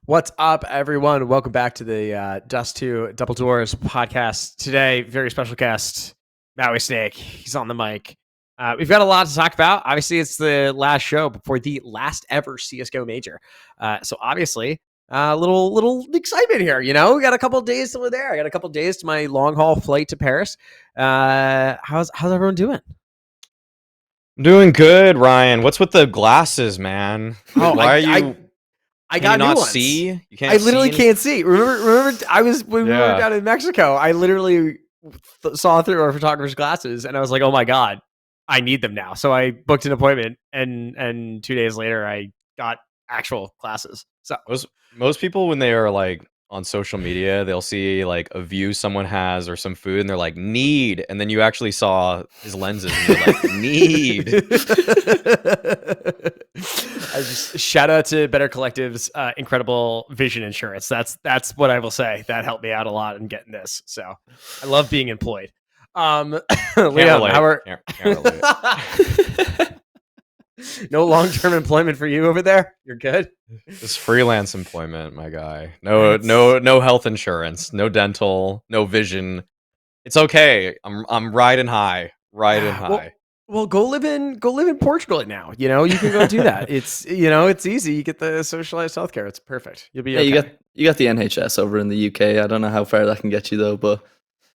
What's up, everyone? Welcome back to the Dust 2 Double Doors podcast. Today, very special guest, Mauisnake. He's on the mic. We've got a lot to talk about. Obviously, it's the last show before the last ever CSGO major. So obviously, a little excitement here. You know, we got a couple of days till we're there. I got a couple of days to my long haul flight to Paris. How's everyone doing? I'm doing good, Ryan. What's with the glasses, man? Oh, Why are you? I Can got you new not ones. see? You can't. I literally see can't see. Remember, I was when we were Yeah. down in Mexico. I literally saw through our photographer's glasses, and I was like, "Oh my god, I need them now." So I booked an appointment, and 2 days later, I got actual glasses. So Most people, when they are like on social media, they'll see like a view someone has or some food, and they're like need, and then you actually saw his lenses, and you're like need. I just shout out to Better Collective's incredible vision insurance. That's what I will say. That helped me out a lot in getting this. So I love being employed. Liam, how are Can't relate. no long-term employment for you over there? You're good. This freelance employment, my guy. No health insurance, no dental, no vision. It's okay. I'm riding high, riding high. Well, go live in Portugal now. You know, you can go do that. It's it's easy. You get the socialized healthcare. It's perfect. You'll be okay. You got the NHS over in the UK. I don't know how far that can get you though, but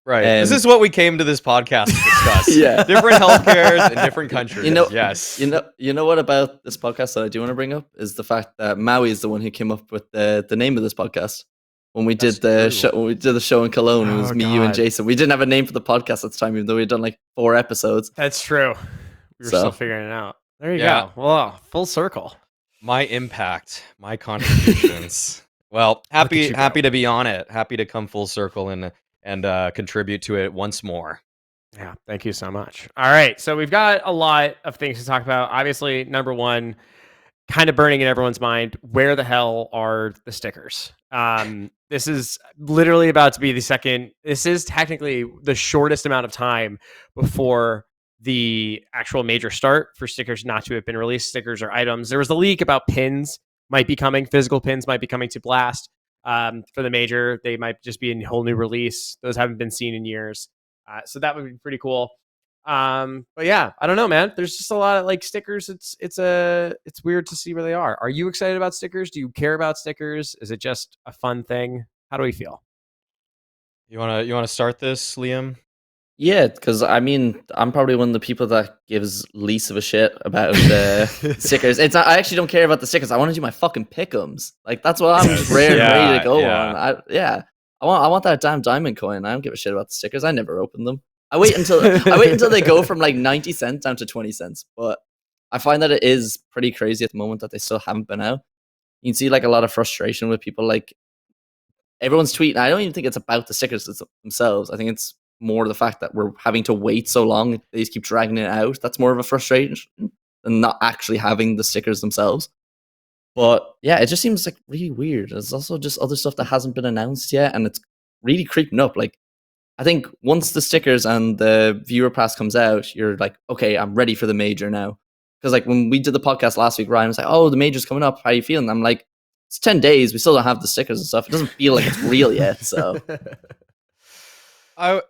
right. This is what we came to this podcast to discuss. Yeah, different healthcares in different countries. Yes. You know what about this podcast that I do want to bring up is the fact that Maui is the one who came up with the name of this podcast. When we did the show in Cologne, it was me, you, and Jason. We didn't have a name for the podcast at the time, even though we'd done like 4 episodes. That's true. We were still figuring it out. There you go. Well, full circle. My impact, my contributions. Well, happy to be on it. Happy to come full circle and contribute to it once more. Yeah, thank you so much. All right, so we've got a lot of things to talk about. Obviously, number one, kind of burning in everyone's mind, where the hell are the stickers? This is literally about to be this is technically the shortest amount of time before the actual major start for stickers not to have been released. Stickers or items. There was the leak about pins might be coming. Physical pins might be coming to Blast for the major. They might just be a whole new release. Those haven't been seen in years. So that would be pretty cool. But yeah, I don't know, man. There's just a lot of like stickers. It's weird to see where they are. Are you excited about stickers? Do you care about stickers? Is it just a fun thing? How do we feel? You wanna start this, Liam? Yeah, because I mean, I'm probably one of the people that gives least of a shit about stickers. I actually don't care about the stickers. I want to do my fucking pick'ems. Like that's what I'm ready to go on. I want that damn diamond coin. I don't give a shit about the stickers. I never open them. I wait until they go from like 90 cents down to 20 cents. But I find that it is pretty crazy at the moment that they still haven't been out. You can see like a lot of frustration with people. Like everyone's tweeting. I don't even think it's about the stickers themselves. I think it's more the fact that we're having to wait so long. They just keep dragging it out. That's more of a frustration than not actually having the stickers themselves. But yeah, it just seems like really weird. There's also just other stuff that hasn't been announced yet, and it's really creeping up. Like I think once the stickers and the viewer pass comes out, you're like, okay, I'm ready for the major now. Because like when we did the podcast last week, Ryan was like, oh, the major's coming up. How are you feeling? I'm like, it's 10 days. We still don't have the stickers and stuff. It doesn't feel like it's real yet. So I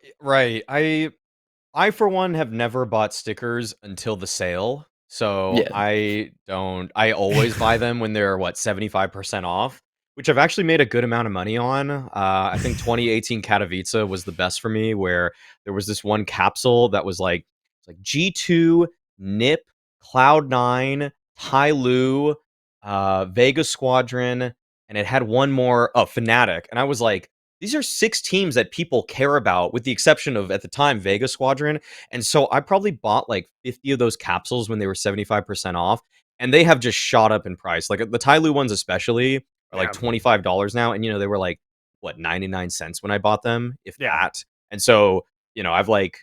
for one have never bought stickers until the sale. So yeah. I always buy them when they're 75% off, which I've actually made a good amount of money on. I think 2018 Katowice was the best for me, where there was this one capsule that was like G2, NIP, Cloud9, Tyloo, Vega Squadron, and it had one more, Fnatic. And I was like, these are 6 teams that people care about, with the exception of, at the time, Vega Squadron. And so I probably bought like 50 of those capsules when they were 75% off, and they have just shot up in price. Like the Tyloo ones especially are like $25 now, and they were like 99 cents when I bought them, if that. And so I've like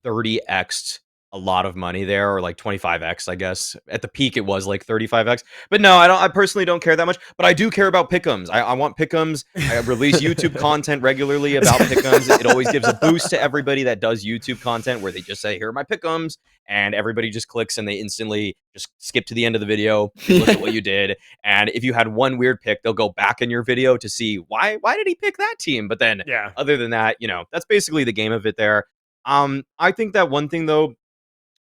30x'd a lot of money there, or like 25x, I guess. At the peak, it was like 35x. But no, I personally don't care that much. But I do care about pick'ems. I want pick'ems. I release YouTube content regularly about pick'ems. It always gives a boost to everybody that does YouTube content where they just say, "Here are my pick'ems," and everybody just clicks and they instantly just skip to the end of the video. They look at what you did, and if you had one weird pick, they'll go back in your video to see why did he pick that team. But then, other than that, that's basically the game of it there. I think that one thing though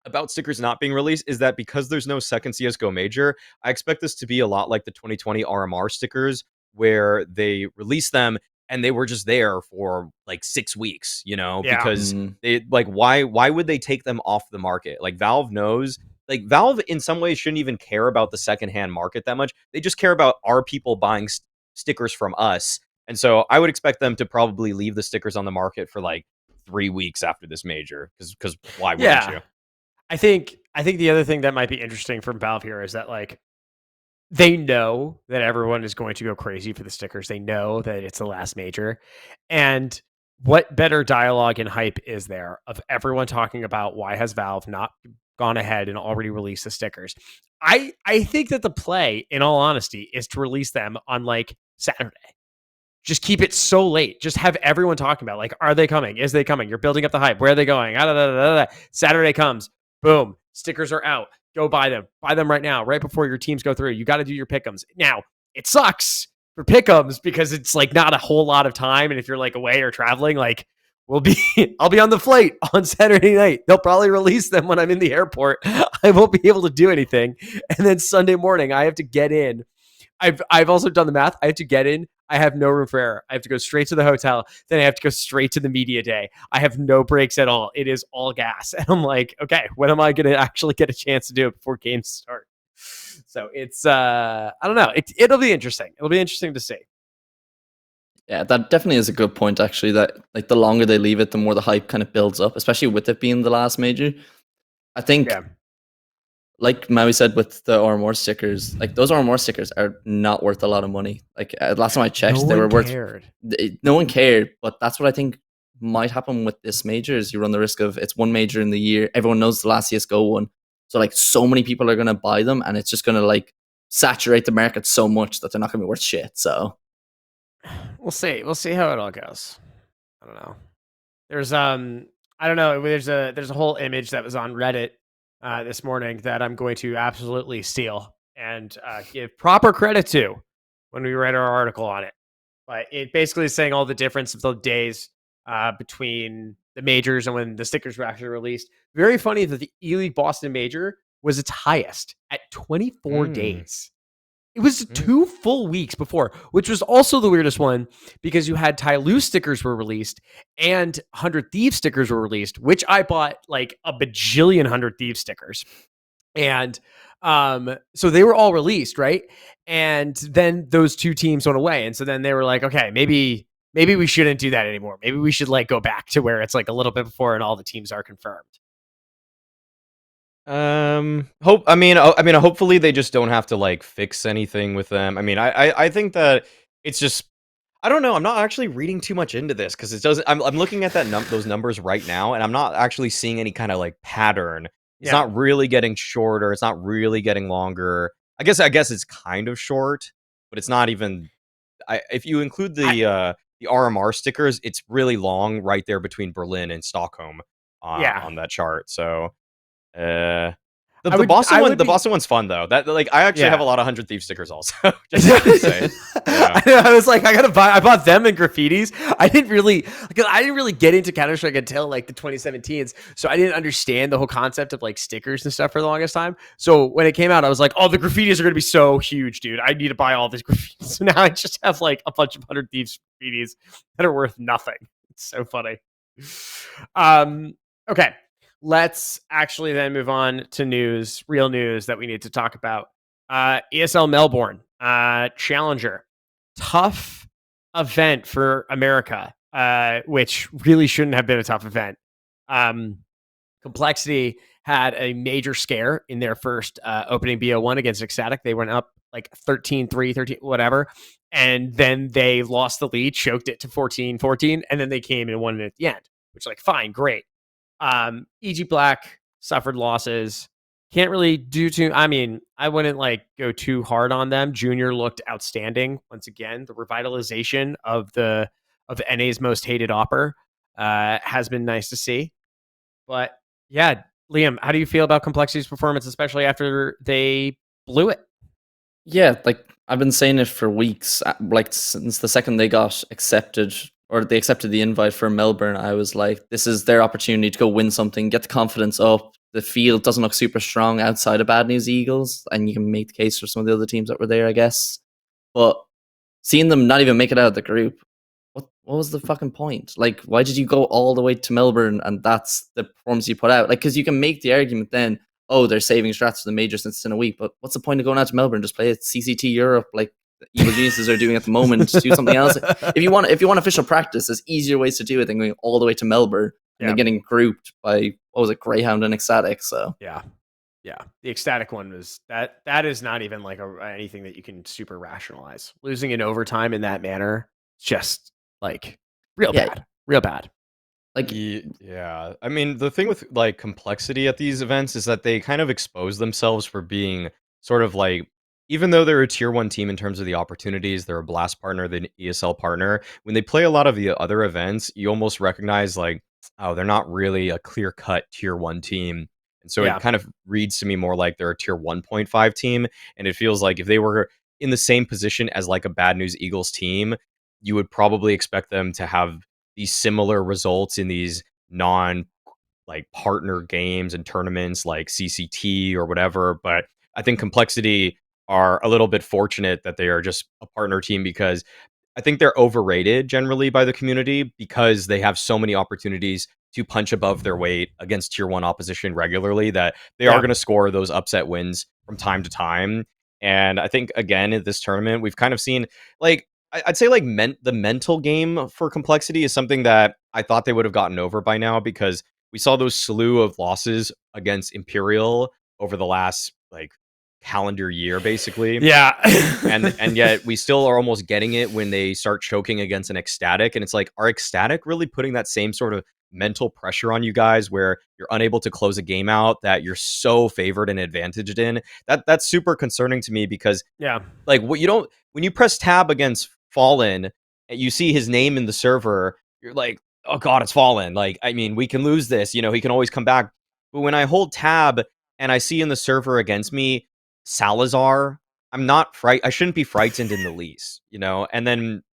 about stickers not being released is that because there's no second CSGO major, I expect this to be a lot like the 2020 RMR stickers, where they released them and they were just there for like 6 weeks, because they like, why would they take them off the market? Like Valve knows, like Valve in some ways shouldn't even care about the secondhand market that much. They just care about our people buying stickers from us. And so I would expect them to probably leave the stickers on the market for like 3 weeks after this major, because why wouldn't you? I think the other thing that might be interesting from Valve here is that like they know that everyone is going to go crazy for the stickers. They know that it's the last major. And what better dialogue and hype is there of everyone talking about why has Valve not gone ahead and already released the stickers? I think that the play, in all honesty, is to release them on like Saturday. Just keep it so late. Just have everyone talking about like, are they coming? Is they coming? You're building up the hype. Where are they going? Saturday comes. Boom. Stickers are out. Go buy them. Buy them right now, right before your teams go through. You got to do your pick'ems. Now, it sucks for pick'ems because it's like not a whole lot of time. And if you're like away or traveling, like I'll be on the flight on Saturday night. They'll probably release them when I'm in the airport. I won't be able to do anything. And then Sunday morning, I have to get in. I've also done the math. I have to get in. I have no room for error. I have to go straight to the hotel. Then I have to go straight to the media day. I have no breaks at all. It is all gas. And I'm like, okay, when am I going to actually get a chance to do it before games start? So it's, I don't know. It'll be interesting. It'll be interesting to see. Yeah, that definitely is a good point, actually, that like the longer they leave it, the more the hype kind of builds up, especially with it being the last major. I think, like Maui said with the RMR stickers, like those RMR stickers are not worth a lot of money. Like last time I checked, they were worth. No one cared, but that's what I think might happen with this major. Is you run the risk of it's one major in the year. Everyone knows the last CS:GO one, so like so many people are gonna buy them, and it's just gonna like saturate the market so much that they're not gonna be worth shit. So we'll see. We'll see how it all goes. I don't know. There's I don't know. There's a whole image that was on Reddit this morning that I'm going to absolutely steal and give proper credit to when we read our article on it. But it basically is saying all the difference of the days between the majors and when the stickers were actually released. Very funny that the E-League Boston major was its highest at 24 days. It was 2 full weeks before, which was also the weirdest one because you had Tyloo stickers were released and 100 Thieves stickers were released, which I bought like a bajillion 100 Thieves stickers. And so they were all released, right? And then those 2 teams went away. And so then they were like, okay, maybe we shouldn't do that anymore. Maybe we should like go back to where it's like a little bit before and all the teams are confirmed. Hopefully they just don't have to like fix anything with them. I mean, I think that it's just, I don't know. I'm not actually reading too much into this because it doesn't. I'm looking at those numbers right now, and I'm not actually seeing any kind of like pattern. It's not really getting shorter. It's not really getting longer. I guess it's kind of short, but it's not even. If you include the RMR stickers, it's really long right there between Berlin and Stockholm on that chart. So. The Boston one's fun though. That like I actually have a lot of 100 Thieves stickers also. Just to say. I was like, I bought them and graffitis. I didn't really get into Counter-Strike until like the 2017s, so I didn't understand the whole concept of like stickers and stuff for the longest time. So when it came out, I was like, oh, the graffitis are gonna be so huge, dude. I need to buy all these graffitis. So now I just have like a bunch of 100 Thieves graffitis that are worth nothing. It's so funny. Okay. Let's actually then move on to real news that we need to talk about. ESL Melbourne, Challenger. Tough event for America, which really shouldn't have been a tough event. Complexity had a major scare in their first opening BO1 against Ecstatic. They went up like 13-3, 13, whatever. And then they lost the lead, choked it to 14-14, and then they came and won it at the end, which like, fine, great. EG Black suffered losses. Can't really do too. I mean, I wouldn't like go too hard on them. Junior looked outstanding once again. The revitalization of the NA's most hated opera has been nice to see. But yeah, Liam, how do you feel about Complexity's performance, especially after they blew it? Yeah, like I've been saying it for weeks. Like since the second they got accepted or they accepted the invite for Melbourne, I was like, this is their opportunity to go win something, get the confidence up. The field doesn't look super strong outside of Bad News Eagles, and you can make the case for some of the other teams that were there, I guess. But seeing them not even make it out of the group, what was the fucking point? Like, why did you go all the way to Melbourne and that's the performance you put out? Like, because you can make the argument then, oh, they're saving strats for the major since it's in a week, but what's the point of going out to Melbourne? Just play at CCT Europe like the Evil Geniuses are doing at the moment. Do something else. If you want official practice, there's easier ways to do it than going all the way to Melbourne and then getting grouped by what was it, Greyhound and Ecstatic. So yeah. The Ecstatic one was that is not even like anything that you can super rationalize. Losing in overtime in that manner, just like real bad. Like, yeah. I mean, the thing with like complexity at these events is that they kind of expose themselves for being sort of like, even though they're a tier one team in terms of the opportunities, they're a blast partner, the ESL partner. When they play a lot of the other events, you almost recognize like, oh, they're not really a clear cut tier one team. And so Yeah. it kind of reads to me more like they're a tier 1.5 team. And it feels like if they were in the same position as like a Bad News Eagles team, you would probably expect them to have these similar results in these non like partner games and tournaments like CCT or whatever. But I think Complexity are a little bit fortunate that they are just a partner team because I think they're overrated generally by the community because they have so many opportunities to punch above their weight against tier one opposition regularly that they are going to score those upset wins from time to time. And I think again in this tournament we've kind of seen like I'd say like the mental game for Complexity is something that I thought they would have gotten over by now because we saw those slew of losses against Imperial over the last like calendar year basically. Yeah. and yet we still are almost getting it when they start choking against an Ecstatic, and it's like, are Ecstatic really putting that same sort of mental pressure on you guys where you're unable to close a game out that you're so favored and advantaged in? That's super concerning to me because like what you don't, when you press tab against Fallen and you see his name in the server, you're like, oh god, it's Fallen. Like, I mean, we can lose this, you know, he can always come back. But when I hold tab and I see in the server against me Salazar, I shouldn't be frightened in the least, you know? And then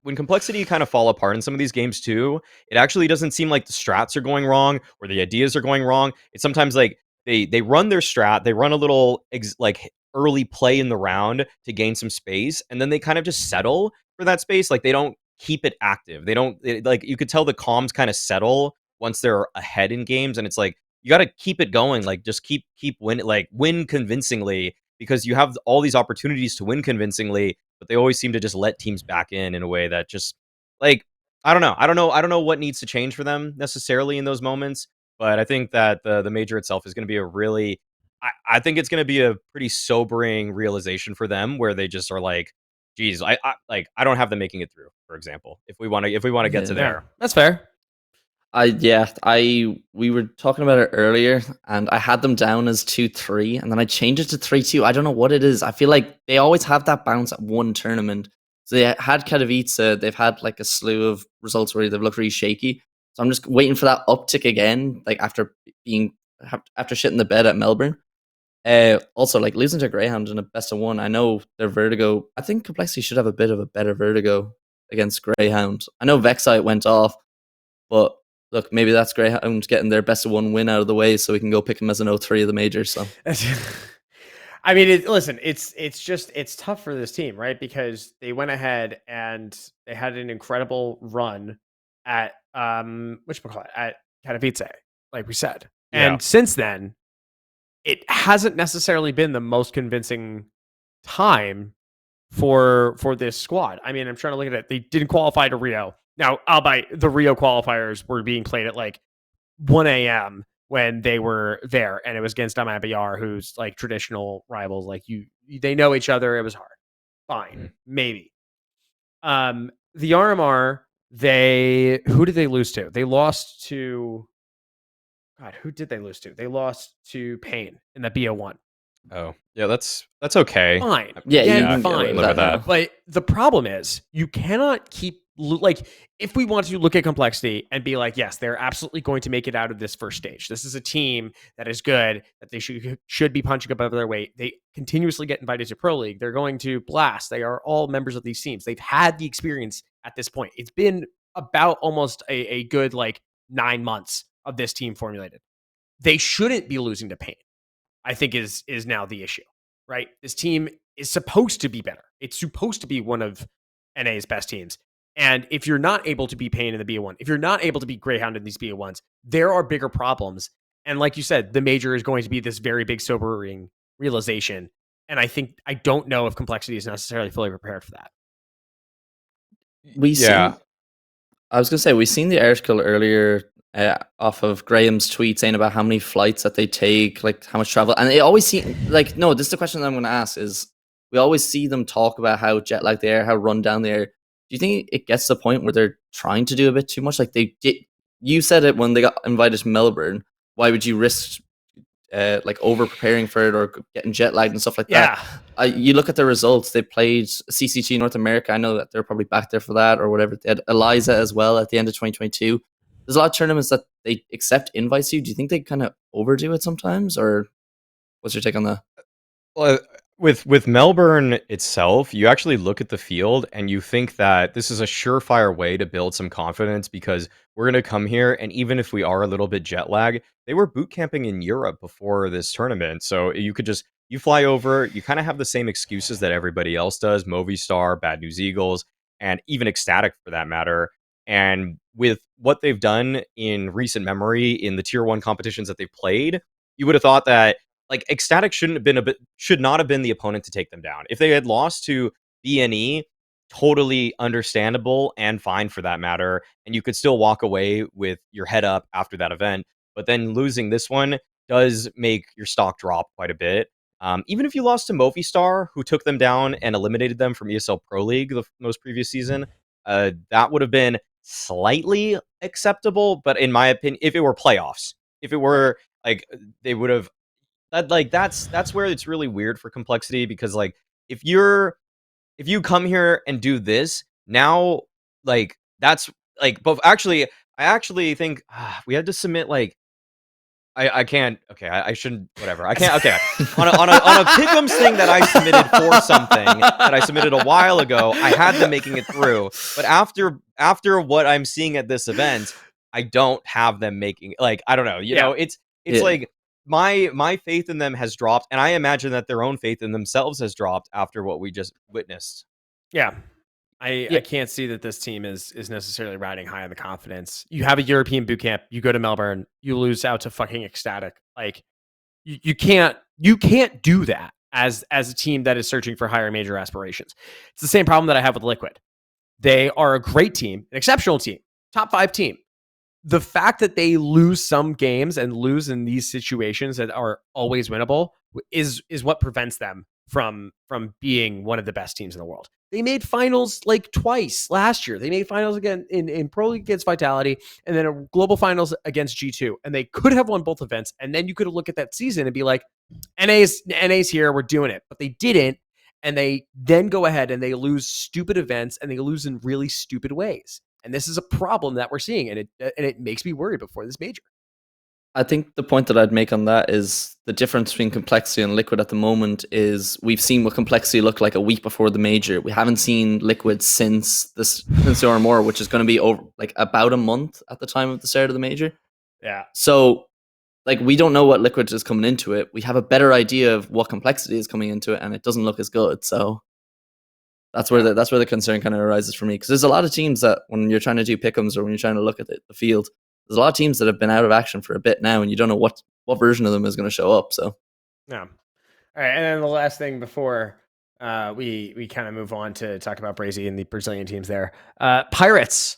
when Complexity kind of fall apart in some of these games too, it actually doesn't seem like the strats are going wrong or the ideas are going wrong. It's sometimes like they run their strat, they run a little like early play in the round to gain some space, and then they kind of just settle for that space. Like they don't keep it active. They don't like, you could tell the comms kind of settle once they're ahead in games, and it's like you got to keep it going. Like just keep win convincingly because you have all these opportunities to win convincingly, but they always seem to just let teams back in a way that just like I don't know what needs to change for them necessarily in those moments, but I think that the major itself is going to be a really I think it's going to be a pretty sobering realization for them where they just are like, geez, I don't have them making it through, for example, if we want to get to there. That's fair. We were talking about it earlier, and I had them down as 2-3, and then I changed it to 3-2. I don't know what it is. I feel like they always have that bounce at one tournament. So they had Katowice, they've had like a slew of results where they've looked really shaky. So I'm just waiting for that uptick again, like after shitting the bed at Melbourne. Also, like losing to Greyhound in a best of one. I know their Vertigo. I think Complexity should have a bit of a better Vertigo against Greyhound. I know Vexite went off, but look, maybe that's Greyhound getting their best of one win out of the way, so we can go pick them as an 0-3 of the major. So, I mean, listen, it's tough for this team, right? Because they went ahead and they had an incredible run at at Katowice, like we said, and since then, it hasn't necessarily been the most convincing time for this squad. I mean, I'm trying to look at it. They didn't qualify to Rio. Now, albeit the Rio qualifiers were being played at like 1 a.m. when they were there, and it was against Amabayar, who's like traditional rivals. Like they know each other. It was hard. Fine, maybe. The RMR, who did they lose to? They lost to God, who did they lose to? They lost to Payne in the BO1. Oh, yeah, that's okay. Fine. Yeah, Again, you can get away fine. with that now. But the problem is you cannot keep like if we want to look at complexity and be like, yes, they're absolutely going to make it out of this first stage. This is a team that is good, that they should be punching above their weight. They continuously get invited to Pro League. They're going to Blast. They are all members of these teams. They've had the experience at this point. It's been about almost a good like 9 months of this team formulated. They shouldn't be losing to Payne, I think is now the issue, right? This team is supposed to be better. It's supposed to be one of NA's best teams. And if you're not able to be Payne in the BO1, if you're not able to be Greyhound in these BO1s, there are bigger problems. And like you said, the major is going to be this very big sobering realization. And I don't know if complexity is necessarily fully prepared for that. I was going to say, we've seen the article earlier off of Graham's tweet saying about how many flights that they take, like how much travel. And they always seem like, no, this is the question that I'm going to ask is we always see them talk about how jet lagged they are, how run down they are. Do you think it gets to the point where they're trying to do a bit too much? Like they did, you said it when they got invited to Melbourne. Why would you risk like over preparing for it or getting jet lagged and stuff like that? You look at the results. They played CCT North America. I know that they're probably back there for that or whatever. They had Eliza as well at the end of 2022. There's a lot of tournaments that they accept invites to. Do you think they kind of overdo it sometimes, or what's your take on that? Well, with Melbourne itself, you actually look at the field and you think that this is a surefire way to build some confidence because we're going to come here, and even if we are a little bit jet lag, they were boot camping in Europe before this tournament, so you fly over, you kind of have the same excuses that everybody else does, Movistar, Bad News Eagles, and even Ecstatic for that matter. And with what they've done in recent memory in the tier 1 competitions that they've played, you would have thought that like Ecstatic should not have been the opponent to take them down. If they had lost to BNE, totally understandable and fine for that matter, and you could still walk away with your head up after that event. But then losing this one does make your stock drop quite a bit. Even if you lost to Movistar, who took them down and eliminated them from ESL Pro League the most previous season, that would have been slightly acceptable. But in my opinion, if it were playoffs, if it were like they would have that's where it's really weird for complexity because like if you come here and do this now, like that's like but actually I actually think we had to submit like I can't. Okay, I shouldn't. Whatever. I can't. Okay, on a pick'ems thing that I submitted for something that I submitted a while ago, I had them making it through. But after what I'm seeing at this event, I don't have them making like I don't know. You know, it's like my faith in them has dropped, and I imagine that their own faith in themselves has dropped after what we just witnessed. Yeah. I can't see that this team is necessarily riding high on the confidence. You have a European boot camp, you go to Melbourne, you lose out to fucking Ecstatic. Like you can't do that as a team that is searching for higher major aspirations. It's the same problem that I have with Liquid. They are a great team, an exceptional team, top 5 team. The fact that they lose some games and lose in these situations that are always winnable is what prevents them from being one of the best teams in the world. They made finals like twice last year. They made finals again in Pro League against Vitality and then a global finals against G2. And they could have won both events. And then you could look at that season and be like, NA's here, we're doing it. But they didn't. And they then go ahead and they lose stupid events and they lose in really stupid ways. And this is a problem that we're seeing. And it makes me worried before this major. I think the point that I'd make on that is the difference between Complexity and Liquid at the moment is we've seen what Complexity looked like a week before the major. We haven't seen Liquid since the RMR, which is going to be over like about a month at the time of the start of the major. Yeah. So like we don't know what Liquid is coming into it. We have a better idea of what Complexity is coming into it, and it doesn't look as good. So that's where the concern kind of arises for me, because there's a lot of teams that when you're trying to do pick'ems or when you're trying to look at the field, there's a lot of teams that have been out of action for a bit now, and you don't know what version of them is going to show up. So, yeah. All right, and then the last thing before we kind of move on to talk about Brazy and the Brazilian teams there. Pirates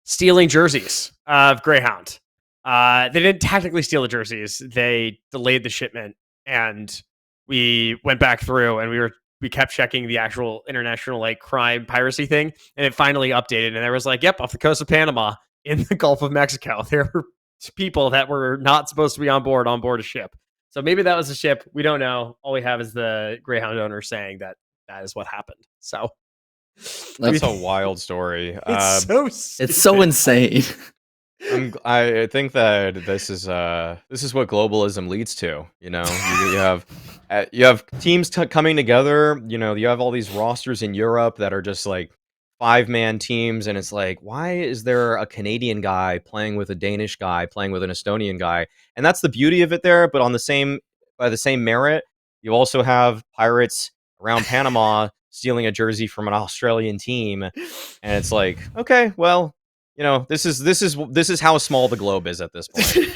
stealing jerseys of Greyhound. They didn't technically steal the jerseys. They delayed the shipment, and we went back through, and we kept checking the actual international like crime piracy thing, and it finally updated, and there was like, yep, off the coast of Panama in the Gulf of Mexico, there were people that were not supposed to be on board a ship. So maybe that was a ship. We don't know. All we have is the Greyhound owner saying that is what happened. So that's a wild story. It's so insane. I think that this is what globalism leads to. You know, you have teams coming together. You know, you have all these rosters in Europe that are just like 5-man teams, and it's like, why is there a Canadian guy playing with a Danish guy playing with an Estonian guy? And that's the beauty of it there. But by the same merit, you also have pirates around Panama stealing a jersey from an Australian team, and it's like, okay, well, you know, this is how small the globe is at this point.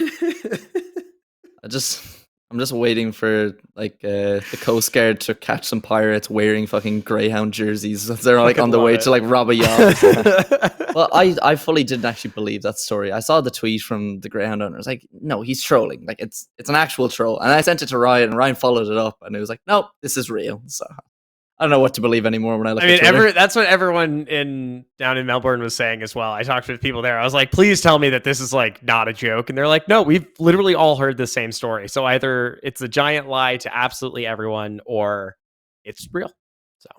I'm just waiting for like the Coast Guard to catch some pirates wearing fucking Greyhound jerseys. They're like on the way to like rob a yacht. Well, I fully didn't actually believe that story. I saw the tweet from the Greyhound owner. I was like, no, he's trolling. Like it's an actual troll. And I sent it to Ryan, and Ryan followed it up, and it was like, no, this is real. So I don't know what to believe anymore when I look at Twitter. That's what everyone down in Melbourne was saying as well. I talked to people there. I was like, please tell me that this is like not a joke. And they're like, no, we've literally all heard the same story. So either it's a giant lie to absolutely everyone or it's real. So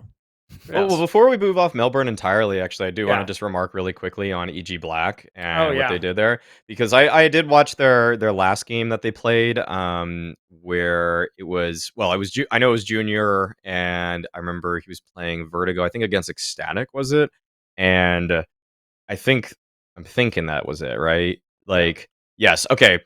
well, before we move off Melbourne entirely, actually, I do want to just remark really quickly on EG Black and what they did there, because I did watch their last game that they played, where it was, well, I know it was Junior, and I remember he was playing Vertigo, I think against Ecstatic, was it? And I'm thinking that was it, right? Like, yes, okay.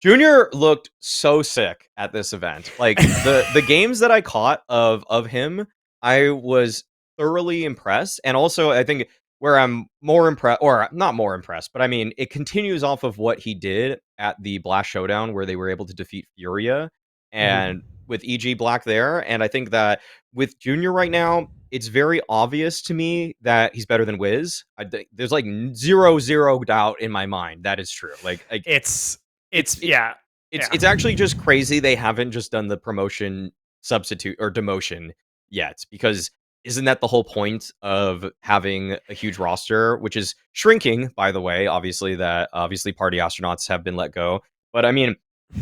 Junior looked so sick at this event. Like the games that I caught of him, I was thoroughly impressed. And also, I think where I'm more impressed, or not more impressed, but I mean, it continues off of what he did at the Blast Showdown, where they were able to defeat Furia and with EG Black there. And I think that with Junior right now, it's very obvious to me that he's better than Wiz. There's like zero doubt in my mind that is true. Like it's actually just crazy they haven't just done the promotion substitute or demotion yet, because isn't that the whole point of having a huge roster, which is shrinking, by the way? Obviously Party Astronauts have been let go, but I mean,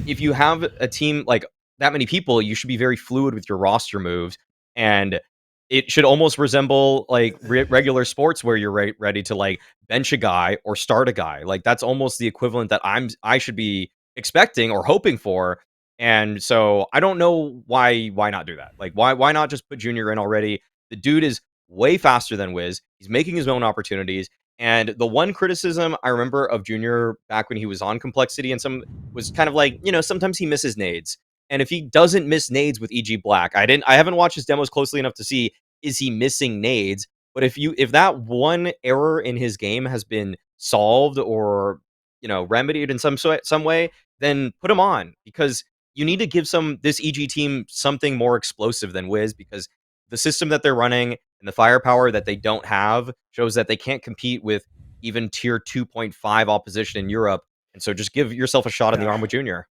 if you have a team like that many people, you should be very fluid with your roster moves, and it should almost resemble like regular sports where you're ready to like bench a guy or start a guy. Like that's almost the equivalent that I should be expecting or hoping for. And so I don't know why not do that. Like why not just put Junior in already? The dude is way faster than Wiz. He's making his own opportunities. And the one criticism I remember of Junior back when he was on Complexity and some was kind of like, you know, sometimes he misses nades. And if he doesn't miss nades with EG Black, I haven't watched his demos closely enough to see, is he missing nades? But if that one error in his game has been solved or, you know, remedied in some way, then put him on, because you need to give this EG team something more explosive than Wiz, because the system that they're running and the firepower that they don't have shows that they can't compete with even tier 2.5 opposition in Europe. And so just give yourself a shot in the arm with Junior.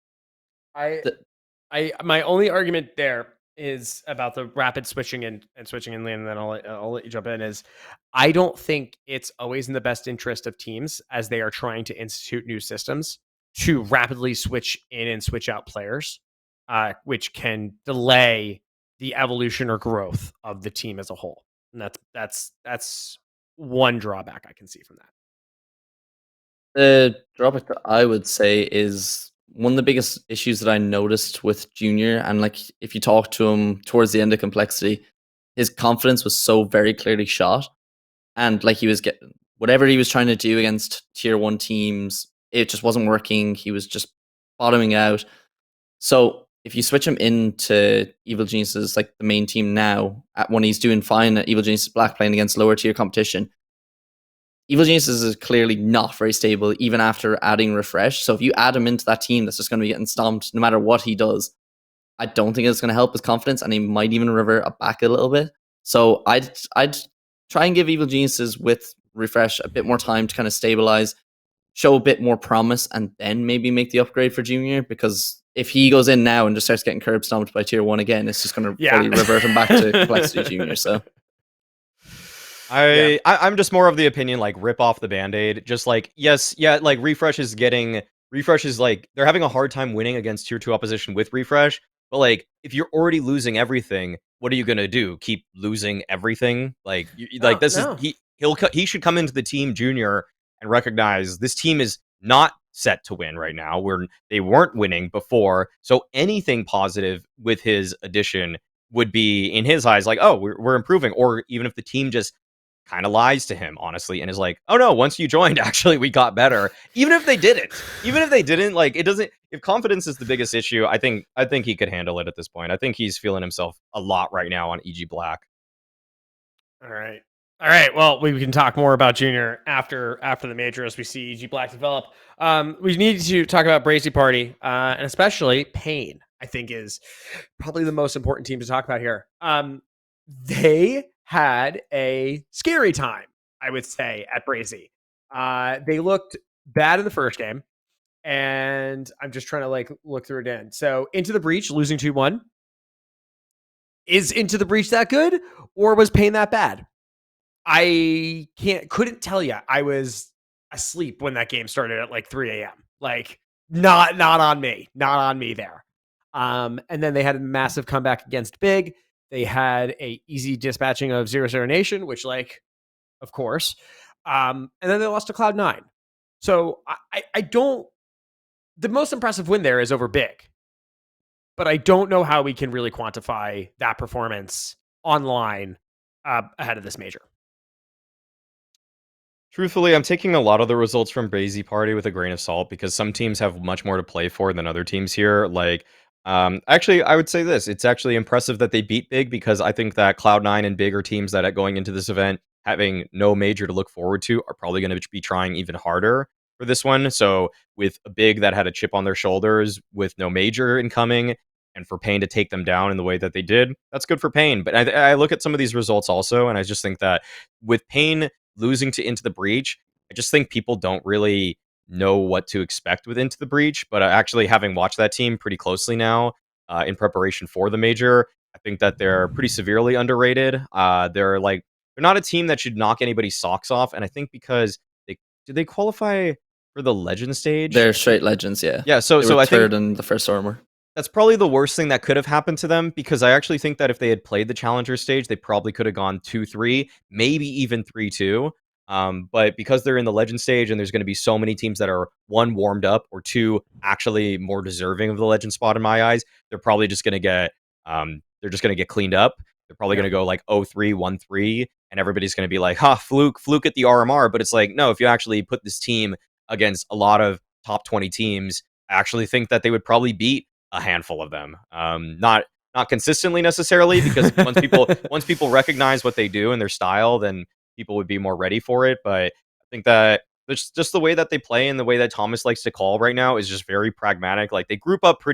My only argument there is about the rapid switching and switching in lane, and then I'll let you jump in, is I don't think it's always in the best interest of teams as they are trying to institute new systems to rapidly switch in and switch out players, which can delay the evolution or growth of the team as a whole. And that's one drawback I can see from that. The drawback that I would say is one of the biggest issues that I noticed with Junior, and like if you talk to him towards the end of Complexity, his confidence was so very clearly shot, and like he was getting whatever he was trying to do against tier 1 teams, it just wasn't working. He was just bottoming out. So if you switch him into Evil Geniuses, like the main team now, when he's doing fine at Evil Geniuses Black playing against lower tier competition, Evil Geniuses is clearly not very stable, even after adding Refresh. So if you add him into that team that's just going to be getting stomped no matter what he does, I don't think it's going to help his confidence, and he might even revert back a little bit. So I'd try and give Evil Geniuses with Refresh a bit more time to kind of stabilize, show a bit more promise, and then maybe make the upgrade for Junior, because if he goes in now and just starts getting curb stomped by tier 1 again, it's just going to fully revert him back to Complexity Junior. So I'm just more of the opinion, like, rip off the Band-Aid. Just like, like Refresh is getting Refresh is like they're having a hard time winning against tier 2 opposition with Refresh. But like, if you're already losing everything, what are you gonna do? Keep losing everything? Like, like Oh, this is no. he should come into the team junior and recognize this team is not set to win right now. They weren't winning before, so anything positive with his addition would be in his eyes like, oh, we're improving. Or even if the team just kind of lies to him, honestly, and is like, oh no, once you joined, actually, we got better. Even if they didn't, like, it doesn't. If confidence is the biggest issue, I think he could handle it at this point. I think he's feeling himself a lot right now on EG Black. All right. All right. Well, we can talk more about Junior after the major as we see EG Black develop. We need to talk about Brazy Party, and especially Pain, I think is probably the most important team to talk about here. They had a scary time, I would say, at Brazy. They looked bad in the first game, and I'm just trying to like look through it in. So Into the Breach losing 2-1. Is Into the Breach that good, or was Pain that bad? I couldn't tell you. I was asleep when that game started at like 3 a.m. Like not on me, not on me there. And then they had a massive comeback against Big. They had a easy dispatching of 0-0 Nation, which like, of course. And then they lost to Cloud9. So I don't. The most impressive win there is over Big, but I don't know how we can really quantify that performance online ahead of this major. Truthfully, I'm taking a lot of the results from Brazy Party with a grain of salt because some teams have much more to play for than other teams here. Like, actually, I would say this: it's actually impressive that they beat Big because I think that Cloud9 and Big are teams that, going into this event, having no major to look forward to, are probably going to be trying even harder for this one. So, with a Big that had a chip on their shoulders, with no major incoming, and for Pain to take them down in the way that they did, that's good for Pain. But I look at some of these results also, and I just think that with Pain losing to Into the Breach, I just think people don't really know what to expect with Into the Breach. But actually, having watched that team pretty closely now in preparation for the major, I think that they're pretty severely underrated. They're not a team that should knock anybody's socks off, and I think because they qualify for the Legend stage? They're straight Legends, yeah. Yeah, so They were I third think in the first armor. that's probably the worst thing that could have happened to them because I actually think that if they had played the Challenger stage, they probably could have gone 2-3, maybe even 3-2. But because they're in the Legend stage and there's going to be so many teams that are, one, warmed up, or two, actually more deserving of the Legend spot in my eyes, they're probably just going to get cleaned up. They're probably going to go like 0-3, 1-3, and everybody's going to be like, ha, fluke at the RMR. But it's like, no, if you actually put this team against a lot of top 20 teams, I actually think that they would probably beat a handful of them. Not consistently necessarily, because once people recognize what they do and their style, then people would be more ready for it. But I think that just the way that they play and the way that Thomas likes to call right now is just very pragmatic. Like, they group up for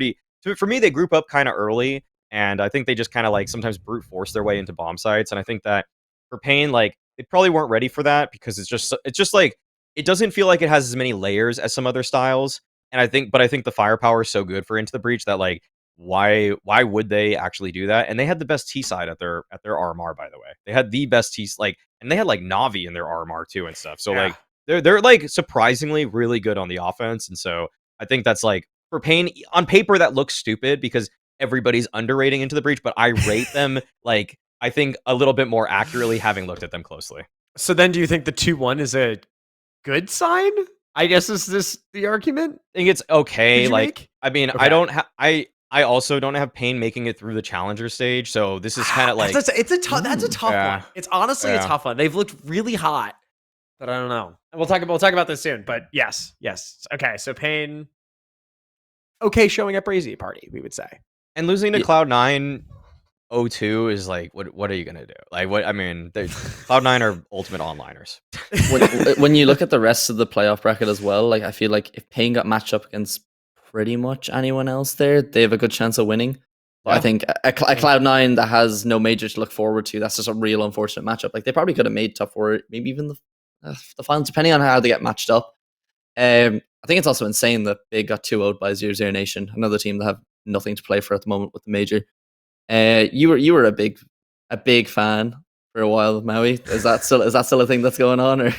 me, they group up kind of early, and I think they just kind of like sometimes brute force their way into bomb sites. And I think that for Pain, like, they probably weren't ready for that because it's just like, it doesn't feel like it has as many layers as some other styles. And I think the firepower is so good for Into the Breach that, like, why would they actually do that? And they had the best T side at their RMR, by the way. They had the best T, like, and they had like Navi in their RMR too and stuff. So Yeah. like they're like surprisingly really good on the offense. And so I think that's like, for Pain, on paper that looks stupid because everybody's underrating Into the Breach, but I rate them, like, I think a little bit more accurately having looked at them closely. So then do you think the 2-1 is a good sign? I guess is this the argument? I think it's okay. Like, Make? I mean, Okay. I don't have I also don't have Pain making it through the Challenger stage, so this is kind of like, that's a tough Yeah. one. It's honestly a Yeah. tough one. They've looked really hot, but I don't know. And we'll talk about this soon. But yes. Okay, so Pain, okay, showing at Brazy Party, we would say. and losing to Yeah. Cloud9 0-2 is like, what are you gonna do? Like, what, I mean, Cloud9 are ultimate onliners. When you look at the rest of the playoff bracket as well, like, I feel like if Pain got matched up against pretty much anyone else there, they have a good chance of winning. But I Yeah. think a Cloud9 that has no major to look forward to, that's just a real unfortunate matchup. Like, they probably could have made top four, maybe even the finals, depending on how they get matched up. I think it's also insane that Big got 2-0'd by 0-0 Nation, another team that have nothing to play for at the moment with the major. You were a big fan for a while, Maui. Is that still a thing that's going on, or?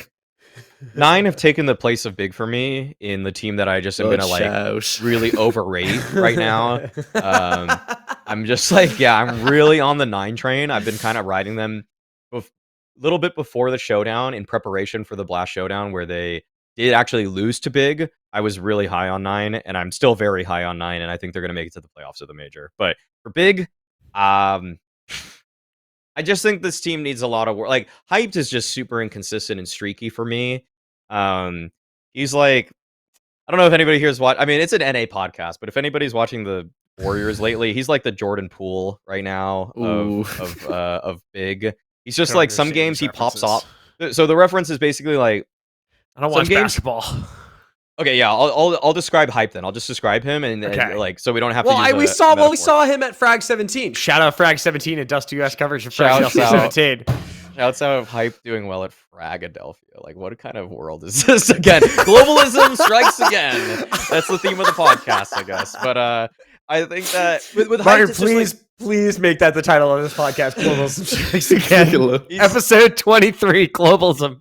9 have taken the place of Big for me in the team that I just am Good gonna like shout. really overrate right now. I'm just like, yeah, I'm really on the 9 train. I've been kind of riding them a little bit before the showdown in preparation for the Blast Showdown where they did actually lose to Big. I was really high on 9, and I'm still very high on 9, and I think they're gonna make it to the playoffs of the major. But for Big, um, I just think this team needs a lot of work. Like Hyped is just super inconsistent and streaky for me. He's like, I don't know if anybody here's watch. I mean, it's an NA podcast, but if anybody's watching the Warriors lately, he's like the Jordan Poole right now Ooh. of Big. He's just Don't like some understand games these he pops references. off. So the reference is basically like I don't some watch games. basketball. Okay, yeah, I'll describe Hype then. I'll just describe him and Okay. like so we don't have Well, to use we a saw metaphor. him at Frag 17. Shout out Frag 17 and Dust US coverage of Frag Shouts out. 17. Shouts out of Hype doing well at Fragadelphia. Like, what kind of world is this again? Globalism strikes again. That's the theme of the podcast, I guess. But I think that with Martin, Hype, it's just, like, please make that the title of this podcast. Globalism strikes again. he's- Episode 23, Globalism.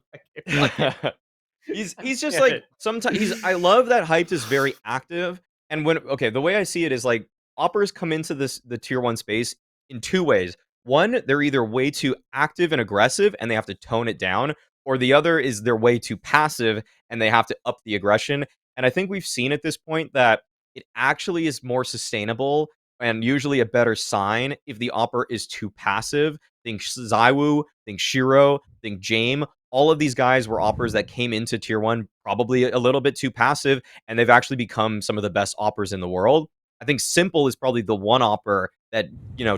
he's just like sometimes I love that Hyped is very active. And the way I see it is like Oppers come into the tier 1 space in 2 ways. One, they're either way too active and aggressive and they have to tone it down, or the other is they're way too passive and they have to up the aggression. And I think we've seen at this point that it actually is more sustainable and usually a better sign if the Opper is too passive. Think Zaiwu, think Shiro, think Jame. All of these guys were Oppers that came into tier 1 probably a little bit too passive, and they've actually become some of the best Oppers in the world. I think Simple is probably the one Opper that,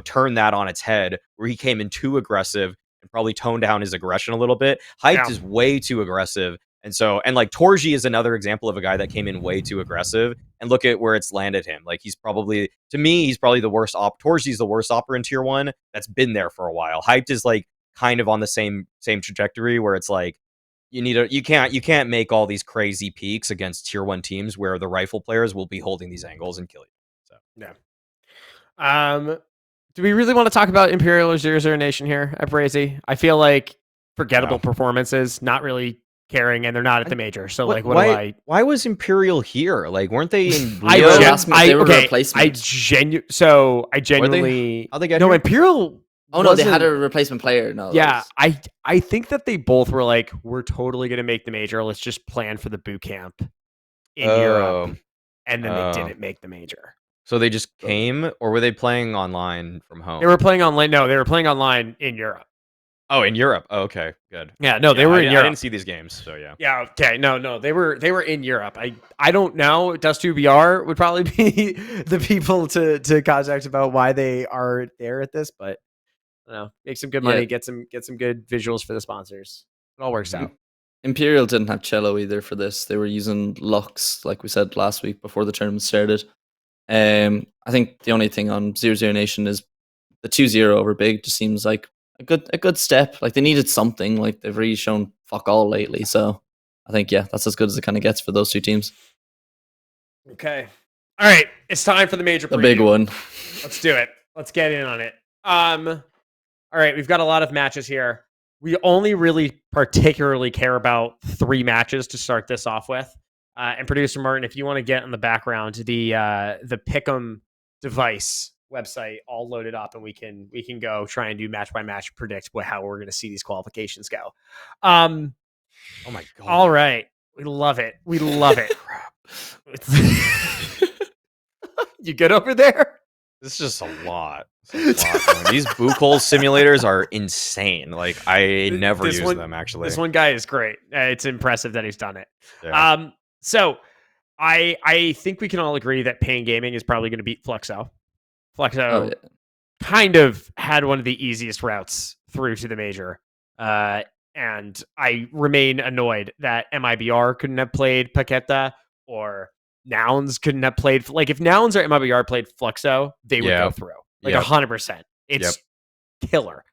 turned that on its head, where he came in too aggressive and probably toned down his aggression a little bit. Hyped is way too aggressive. And like Torji is another example of a guy that came in way too aggressive, and look at where it's landed him. Like he's probably the worst Torji's the worst Opper in tier 1 that's been there for a while. Hyped is like kind of on the same trajectory where it's like you can't make all these crazy peaks against tier 1 teams where the rifle players will be holding these angles and kill you. So yeah. Do we really want to talk about Imperial or 00 Nation here at Brazy? I feel like forgettable performances, not really caring, and they're not at the major. So why was Imperial here? Like, weren't they in Rio? They were replacements. I genuinely how'd they get no here? Imperial. Oh no, they had a replacement player. No, yeah, I think that they both were like, we're totally gonna make the major. Let's just plan for the boot camp in Europe, and then they didn't make the major. So they just came, or were they playing online from home? They were playing online. No, they were playing online in Europe. Oh, in Europe. Oh, okay, good. Yeah, no, they were in Europe. I didn't see these games, so yeah. Yeah, okay. No, they were in Europe. I don't know. Dust2BR would probably be the people to contact about why they are there at this, but I don't know. Make some good money, get some good visuals for the sponsors. It all works out. Imperial didn't have Cello either for this. They were using Lux, like we said last week before the tournament started. I think the only thing on 00 Nation is the 2-0 over Big just seems like a good step. Like they needed something. Like they've really shown fuck all lately. So I think that's as good as it kind of gets for those two teams. Okay. All right. It's time for the major preview. The big one. Let's do it. Let's get in on it. All right, we've got a lot of matches here. We only really particularly care about 3 matches to start this off with. And producer Martin, if you want to get in the background, the Pick'em device website all loaded up, and we can go try and do match by match, predict how we're going to see these qualifications go. Oh my god! All right, we love it. We love it. You good over there? This is just a lot. These boot hole simulators are insane. Like I never use them actually. This one guy is great. It's impressive that he's done it. Yeah. So I think we can all agree that Pain Gaming is probably going to beat Fluxo. Fluxo kind of had one of the easiest routes through to the major. And I remain annoyed that MIBR couldn't have played Paqueta, or Nouns couldn't have played. Like if Nouns or MIBR played Fluxo, they would go through. Like 100%. It's killer.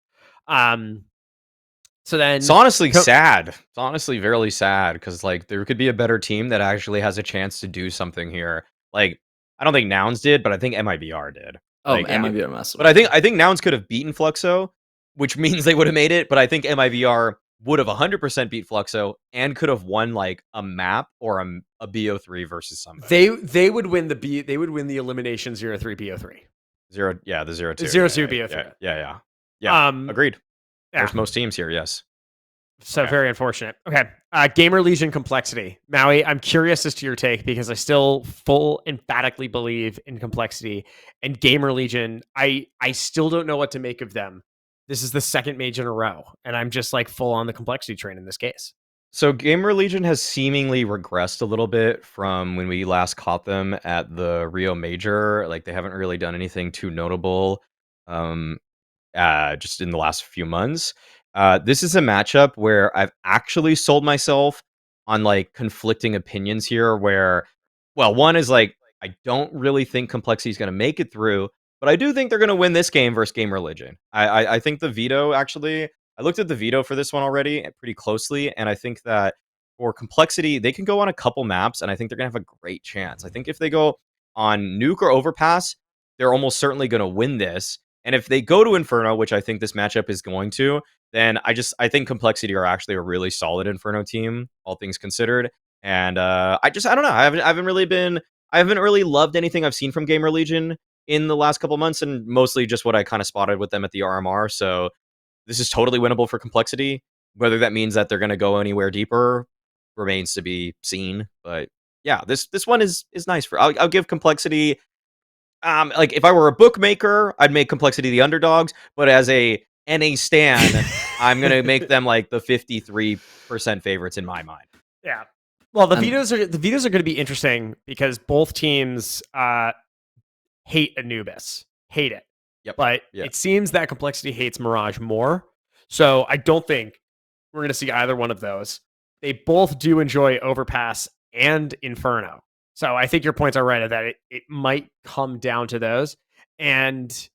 So then it's honestly sad. It's honestly very sad because like there could be a better team that actually has a chance to do something here. Like I don't think Nouns did, but I think MIBR did. MIBR massive. But I think Nouns could have beaten Fluxo, which means they would have made it. But I think MIBR would have 100% beat Fluxo and could have won like a map or a BO3 versus somebody. They would win they would win the elimination 0-3 BO3. The 0-2. 0-2 BO3. Yeah. Agreed. Yeah. There's most teams here, yes. So very unfortunate. Okay. Gamer Legion complexity. Maui, I'm curious as to your take because I still emphatically believe in complexity. And Gamer Legion, I still don't know what to make of them. This is the second major in a row, and I'm just like full on the complexity train in this case. So Gamer Legion has seemingly regressed a little bit from when we last caught them at the Rio Major. Like they haven't really done anything too notable just in the last few months. This is a matchup where I've actually sold myself on like conflicting opinions here where, well, one is like, I don't really think Complexity is going to make it through, but I do think they're going to win this game versus Game Religion. I think the veto actually, I looked at the veto for this one already pretty closely, and I think that for Complexity, they can go on a couple maps, and I think they're going to have a great chance. I think if they go on Nuke or Overpass, they're almost certainly going to win this. And if they go to Inferno, which I think this matchup is going to, then I think Complexity are actually a really solid Inferno team, all things considered. And I don't know. I haven't really loved anything I've seen from Gamer Legion in the last couple months, and mostly just what I kind of spotted with them at the RMR. So this is totally winnable for Complexity. Whether that means that they're going to go anywhere deeper remains to be seen. But yeah, this one is nice for. I'll give Complexity. Like if I were a bookmaker, I'd make Complexity the underdogs. But as a NA stan, I'm gonna make them like the 53% favorites in my mind. Yeah. Well, the vetoes are going to be interesting because both teams hate Anubis, hate it. Yep. But it seems that Complexity hates Mirage more. So I don't think we're going to see either one of those. They both do enjoy Overpass and Inferno. So I think your points are right that it might come down to those. And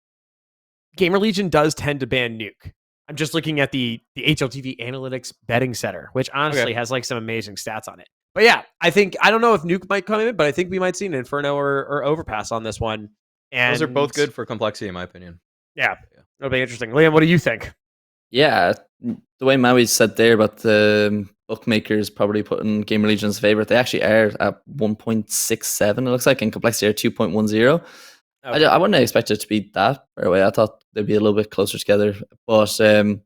Gamer Legion does tend to ban Nuke. I'm just looking at the HLTV Analytics betting center, which honestly has like some amazing stats on it. But yeah, I don't know if Nuke might come in, but I think we might see an Inferno or Overpass on this one. And those are both good for Complexity, in my opinion. Yeah, it'll be interesting. Liam, what do you think? Yeah, the way Maui said there about the bookmakers probably putting Gamer Legion's favorite, they actually are at 1.67, it looks like, and Complexity are 2.10. Okay. I wouldn't expect it to be that far away. I thought they'd be a little bit closer together. But the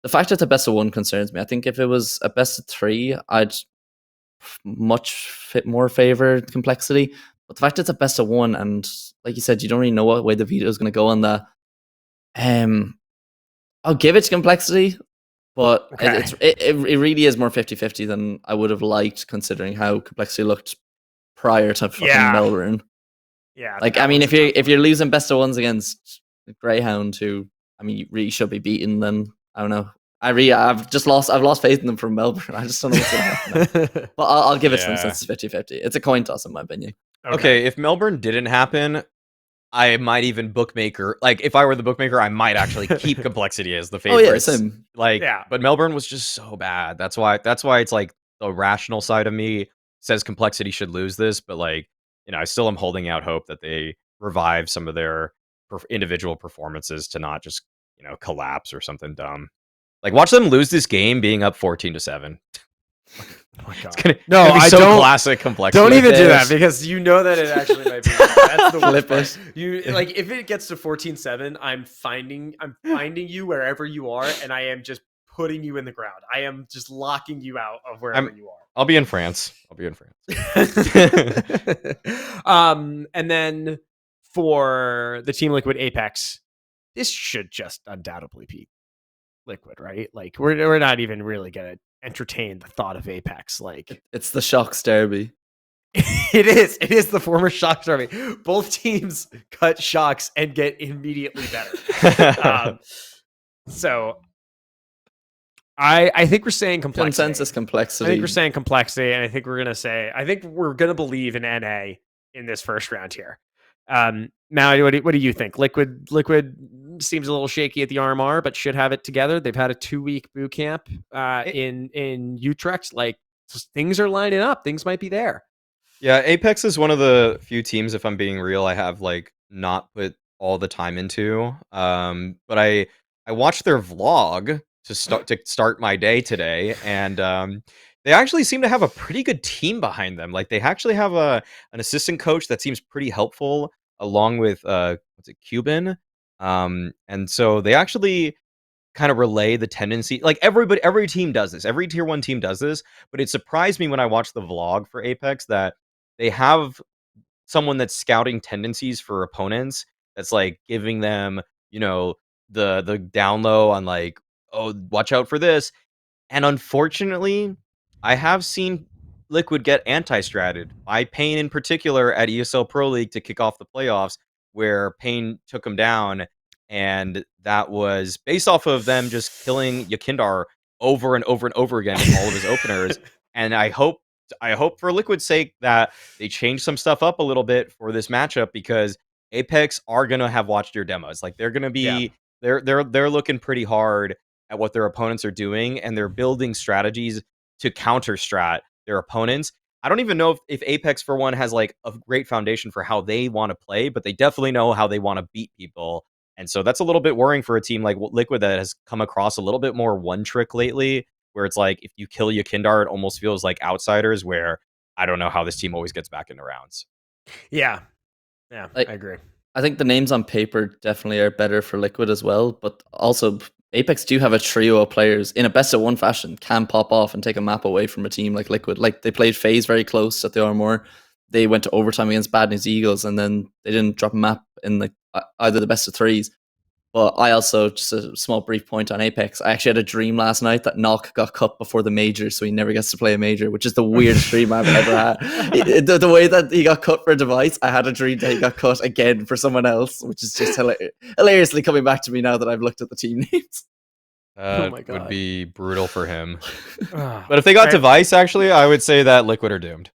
fact that it's a best of one concerns me. I think if it was a best of three, I'd more favor Complexity. But the fact that it's a best of one, and like you said, you don't really know what way the veto is going to go on that. I'll give it to Complexity, but it really is more 50-50 than I would have liked, considering how Complexity looked prior to fucking Melbourne. Yeah, like I mean, if you're losing best of ones against Greyhound, who I mean you really should be beaten, then I don't know. I've lost faith in them from Melbourne. I just don't know what's going to happen. But I'll give it to them since it's 50-50. It's a coin toss in my opinion. Okay, if Melbourne didn't happen, I might even bookmaker. Like, if I were the bookmaker, I might actually keep Complexity as the favorite. Oh yeah, same. But Melbourne was just so bad. That's why it's like the rational side of me says Complexity should lose this. But like, I still am holding out hope that they revive some of their individual performances to not just collapse or something dumb. Like, watch them lose this game being up 14-7. Oh my God. It's gonna be so classic Complexity. Don't even do that because you know that it actually might be. That's the worst part. You like if it gets to 14-7, I'm finding you wherever you are, and I am just putting you in the ground. I am just locking you out of wherever you are. I'll be in France. And then for the Team Liquid Apex, this should just undoubtedly be Liquid, right? Like we're not even really gonna entertain the thought of Apex. Like it's the Shocks Derby. It is the former Shocks Derby. Both teams cut Shocks and get immediately better. So I think we're saying complexity. Consensus complexity. I think we're saying complexity, and I think we're gonna believe in NA in this first round here. Maui, what do you think? Liquid seems a little shaky at the RMR, but should have it together. They've had a 2-week boot camp in Utrecht. Like things are lining up. Things might be there. Yeah, Apex is one of the few teams, if I'm being real, I have like not put all the time into. But I watched their vlog to start my day today, and they actually seem to have a pretty good team behind them. Like they actually have an assistant coach that seems pretty helpful, along with what's it, Cuban, and so they actually kind of relay the tendency. Like every team does this, every tier 1 team does this, but it surprised me when I watched the vlog for Apex that they have someone that's scouting tendencies for opponents, that's like giving them, the down low on like, oh, watch out for this. And unfortunately, I have seen Liquid get anti-stratted by Payne in particular at ESL Pro League to kick off the playoffs, where Payne took him down, and that was based off of them just killing Yakindar over and over and over again in all of his openers. And I hope for Liquid's sake that they change some stuff up a little bit for this matchup, because Apex are gonna have watched your demos. Like they're gonna be they're looking pretty hard at what their opponents are doing, and they're building strategies to counter strat their opponents. I don't even know if Apex, for one, has like a great foundation for how they want to play, but they definitely know how they want to beat people. And so that's a little bit worrying for a team like Liquid that has come across a little bit more one trick lately, where it's like if you kill Yakindar, it almost feels like outsiders, where I don't know how this team always gets back into rounds. Yeah, I agree. I think the names on paper definitely are better for Liquid as well, but also Apex do have a trio of players in a best of 1 fashion can pop off and take a map away from a team like Liquid. Like they played FaZe very close at the Armor. They went to overtime against Bad News Eagles, and then they didn't drop a map in like either the best of 3s. But I also, just a small brief point on Apex, I actually had a dream last night that Knock got cut before the major, so he never gets to play a major, which is the weirdest dream I've ever had. The way that he got cut for a device, I had a dream that he got cut again for someone else, which is just hilariously coming back to me now that I've looked at the team names. Oh my God. Would be brutal for him. But if they got device, actually, I would say that Liquid are doomed.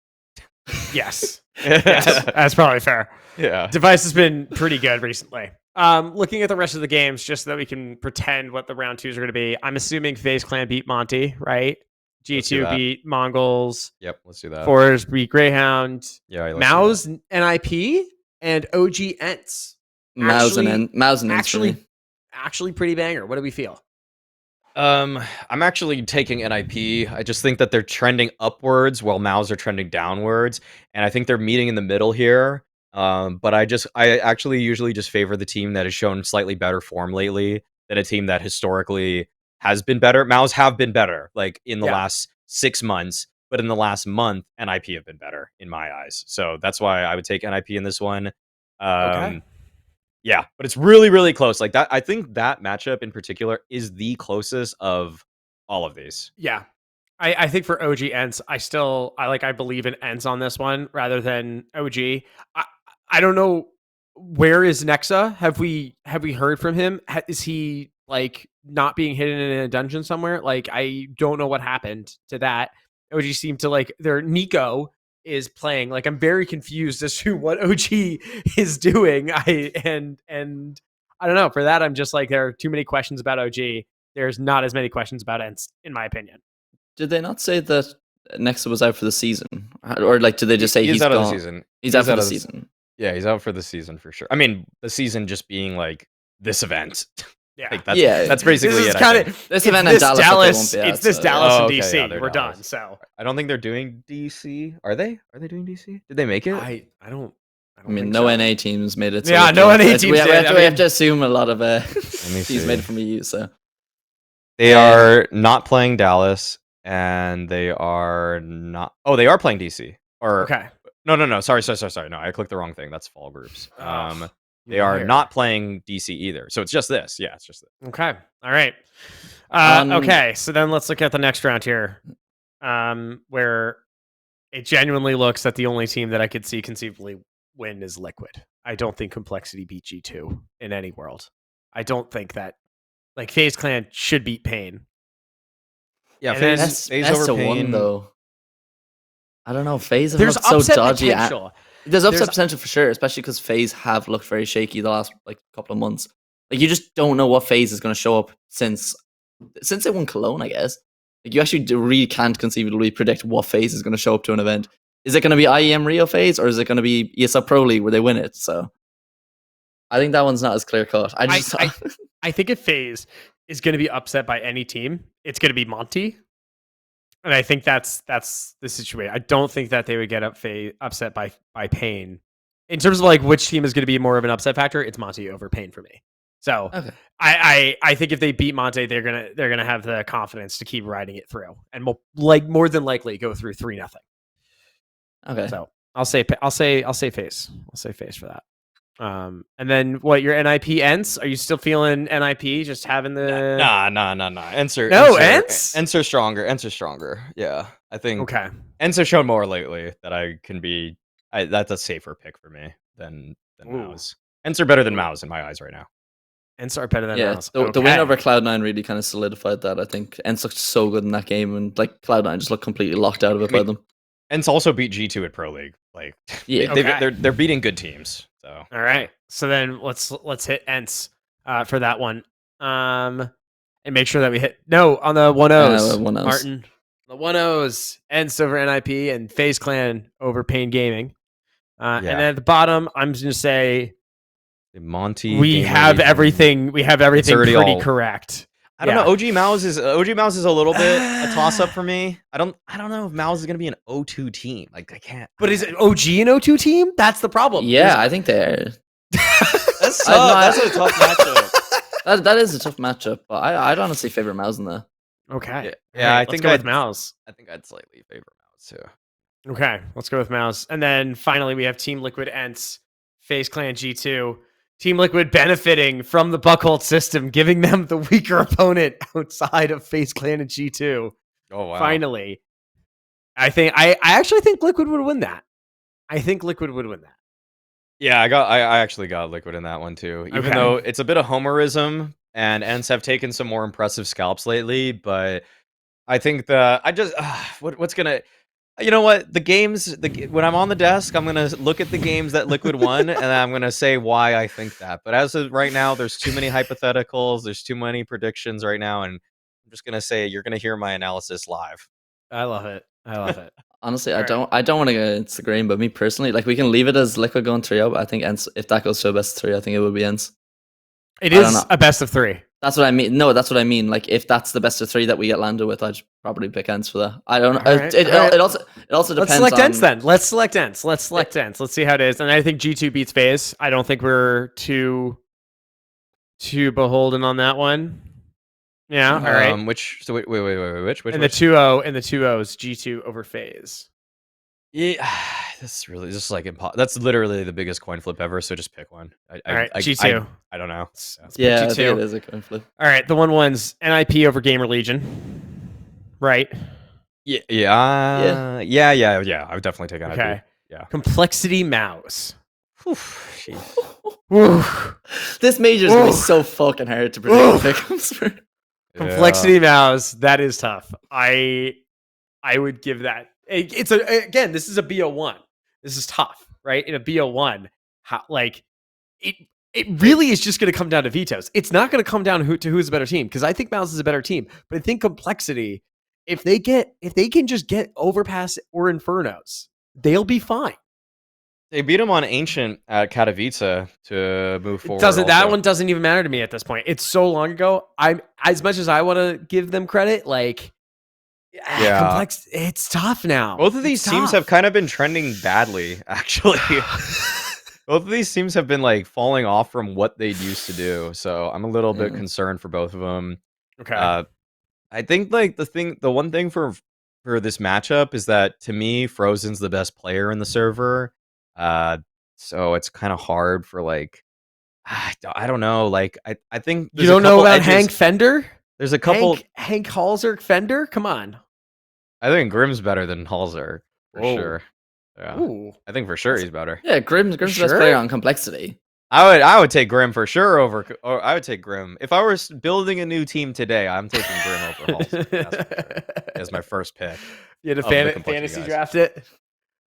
Yes. Yes, that's probably fair. Yeah. Device has been pretty good recently. Looking at the rest of the games, just so that we can pretend what the round 2s are going to be, I'm assuming FaZe Clan beat Monty, right? G2 beat Mongols. Yep, let's do that. Forest beat Greyhound. Yeah, Maus NIP and OG Ents. Maus and actually pretty banger. What do we feel? I'm actually taking NIP. I just think that they're trending upwards while Maus are trending downwards, and I think they're meeting in the middle here. But I actually usually just favor the team that has shown slightly better form lately than a team that historically has been better. Maus have been better, like in the last 6 months, but in the last month, NIP have been better in my eyes. So that's why I would take NIP in this one. Okay. Yeah, but it's really, really close. Like that, I think that matchup in particular is the closest of all of these. Yeah. I think for OG Ents, I believe in Ents on this one rather than OG. I don't know, where is Nexa? Have we heard from him? Is he like not being hidden in a dungeon somewhere? Like I don't know what happened to that. OG seemed to like their Nico is playing. Like I'm very confused as to what OG is doing. And I don't know. For that, I'm just like there are too many questions about OG. There's not as many questions about Ents, in my opinion. Did they not say that Nexa was out for the season, or like did they just say he's out gone? of the season? He's out for the season. Yeah, he's out for the season for sure. I mean, the season just being like this event. Yeah, like that's basically this it. This event in Dallas. It's this Dallas and DC. Yeah, we're Dallas. Done. So I don't think they're doing DC. Are they? Are they doing DC? Did they make it? I don't. I mean, no NA teams made it. So yeah, no NA teams. We have to assume a lot of teams made it from EU. So they are not playing Dallas, and they are not. Oh, they are playing DC. Or okay. No. Sorry. No, I clicked the wrong thing. That's fall groups. They are not playing DC either. So it's just this. Yeah, it's just this. Okay. All right. Okay. So then let's look at the next round here, where it genuinely looks that the only team that I could see conceivably win is Liquid. I don't think Complexity beat G2 in any world. I don't think that like FaZe Clan should beat Payne. Yeah, FaZe over Payne though. I don't know. FaZe have looked so dodgy. There's upset potential for sure, especially because FaZe have looked very shaky the last like couple of months. Like you just don't know what FaZe is going to show up since they won Cologne, I guess. Like you actually really can't conceivably predict what FaZe is going to show up to an event. Is it going to be IEM Rio FaZe, or is it going to be ESL Pro League where they win it? So I think that one's not as clear cut. I think if FaZe is going to be upset by any team, it's going to be Monty. And I think that's the situation. I don't think that they would get upset by Pain. In terms of like which team is going to be more of an upset factor, it's Monty over Pain for me. So Okay. I think if they beat Monte, they're gonna have the confidence to keep riding it through, and will more than likely go through 3-0. Okay. So I'll say face. I'll say face for that. And then what? Your NIP ends? Are you still feeling NIP? Just having the Nah. Ents are stronger. Ents are stronger. Yeah, I think. Okay. Ents have shown more lately that I can be. That's a safer pick for me than Maus. Ents are better than Maus in my eyes right now. Ents are better than Maus. The win over Cloud9 really kind of solidified that. I think Ents looked so good in that game, and like Cloud9 just looked completely locked out of it by them. Ents also beat G2 at Pro League. Like, yeah, they're beating good teams. So all right. So then let's hit Ents for that one. And make sure that we hit on the 1-0s. Martin, the 1-0s. Ents over NIP and FaZe Clan over Pain Gaming. And then at the bottom, I'm just gonna say Monty. We have everything pretty correct. I don't know. OG Maus is a little bit a toss up for me. I don't know if Maus is gonna be an O2 team. Like I can't. But is it OG an O2 team? That's the problem. Yeah, I think they are. That's tough. That's a tough matchup. That is a tough matchup, but I'd honestly favor Maus in there. Okay. Yeah, I think I'd go with Maus. I think I'd slightly favor Maus too. Okay, let's go with Maus. And then finally we have Team Liquid Ents, FaZe Clan G2. Team Liquid benefiting from the Buckhold system, giving them the weaker opponent outside of FaZe Clan and G2. Oh wow! Finally, I actually think Liquid would win that. Yeah, I actually got Liquid in that one too. Even though it's a bit of homerism, and Ents have taken some more impressive scalps lately, but I think what's gonna. You know what? When I'm on the desk, I'm gonna look at the games that Liquid won, and I'm gonna say why I think that. But as of right now, there's too many hypotheticals, there's too many predictions right now, and I'm just gonna say you're gonna hear my analysis live. I love it. Honestly, I don't want to go into the green, but me personally, like we can leave it as Liquid going 3-0. But I think Ents, if that goes to a best of 3, I think it will be Ents. It is a best of 3. That's what I mean. No, that's what I mean. Like, if that's the best of 3 that we get landed with, I'd probably pick Ents for that. I don't know. It also depends. Let's select Ents then. Let's select Ents. Let's see how it is. And I think G2 beats FaZe. I don't think we're too beholden on that one. Yeah. All right. Wait. Which? In the 2-0, is G2 over FaZe. Yeah, that's really just like that's literally the biggest coin flip ever. So just pick one. All right, G2. I don't know. Yeah, I think it is a coin flip. All right, the 1-1's NIP over Gamer Legion. Right. Yeah. I would definitely take NIP. Okay. Yeah. Complexity Maus. This major is gonna be so fucking hard to predict pickups for. Complexity Maus. That is tough. I would give that. Again, this is a BO1. This is tough, right? In a BO1, it really is just going to come down to vetoes. It's not going to come down to who's a better team, because I think Maus is a better team. But I think Complexity, if they can just get Overpass or Infernos, they'll be fine. They beat him on Ancient at Katowice to move forward. That one doesn't even matter to me at this point. It's so long ago. I'm as much as I want to give them credit, like. Yeah, Complex. It's tough now. Both of these teams have kind of been trending badly, actually. Both of these teams have been like falling off from what they used to do, so I'm a little bit concerned for both of them. Okay. I think like the one thing for this matchup is that to me, Frozen's the best player in the server. So it's kind of hard for like I don't know. Like I think you don't know about Hank Fender. There's a couple Hank Halzer Fender. Come on. I think Grimm's better than Halzer for sure. Yeah, Ooh. I think for sure he's better. Yeah, Grimm's the best player on Complexity. I would take Grimm for sure or I would take Grimm if I were building a new team today. I'm taking Grimm over Halzer as my first pick. You had to fantasy draft it.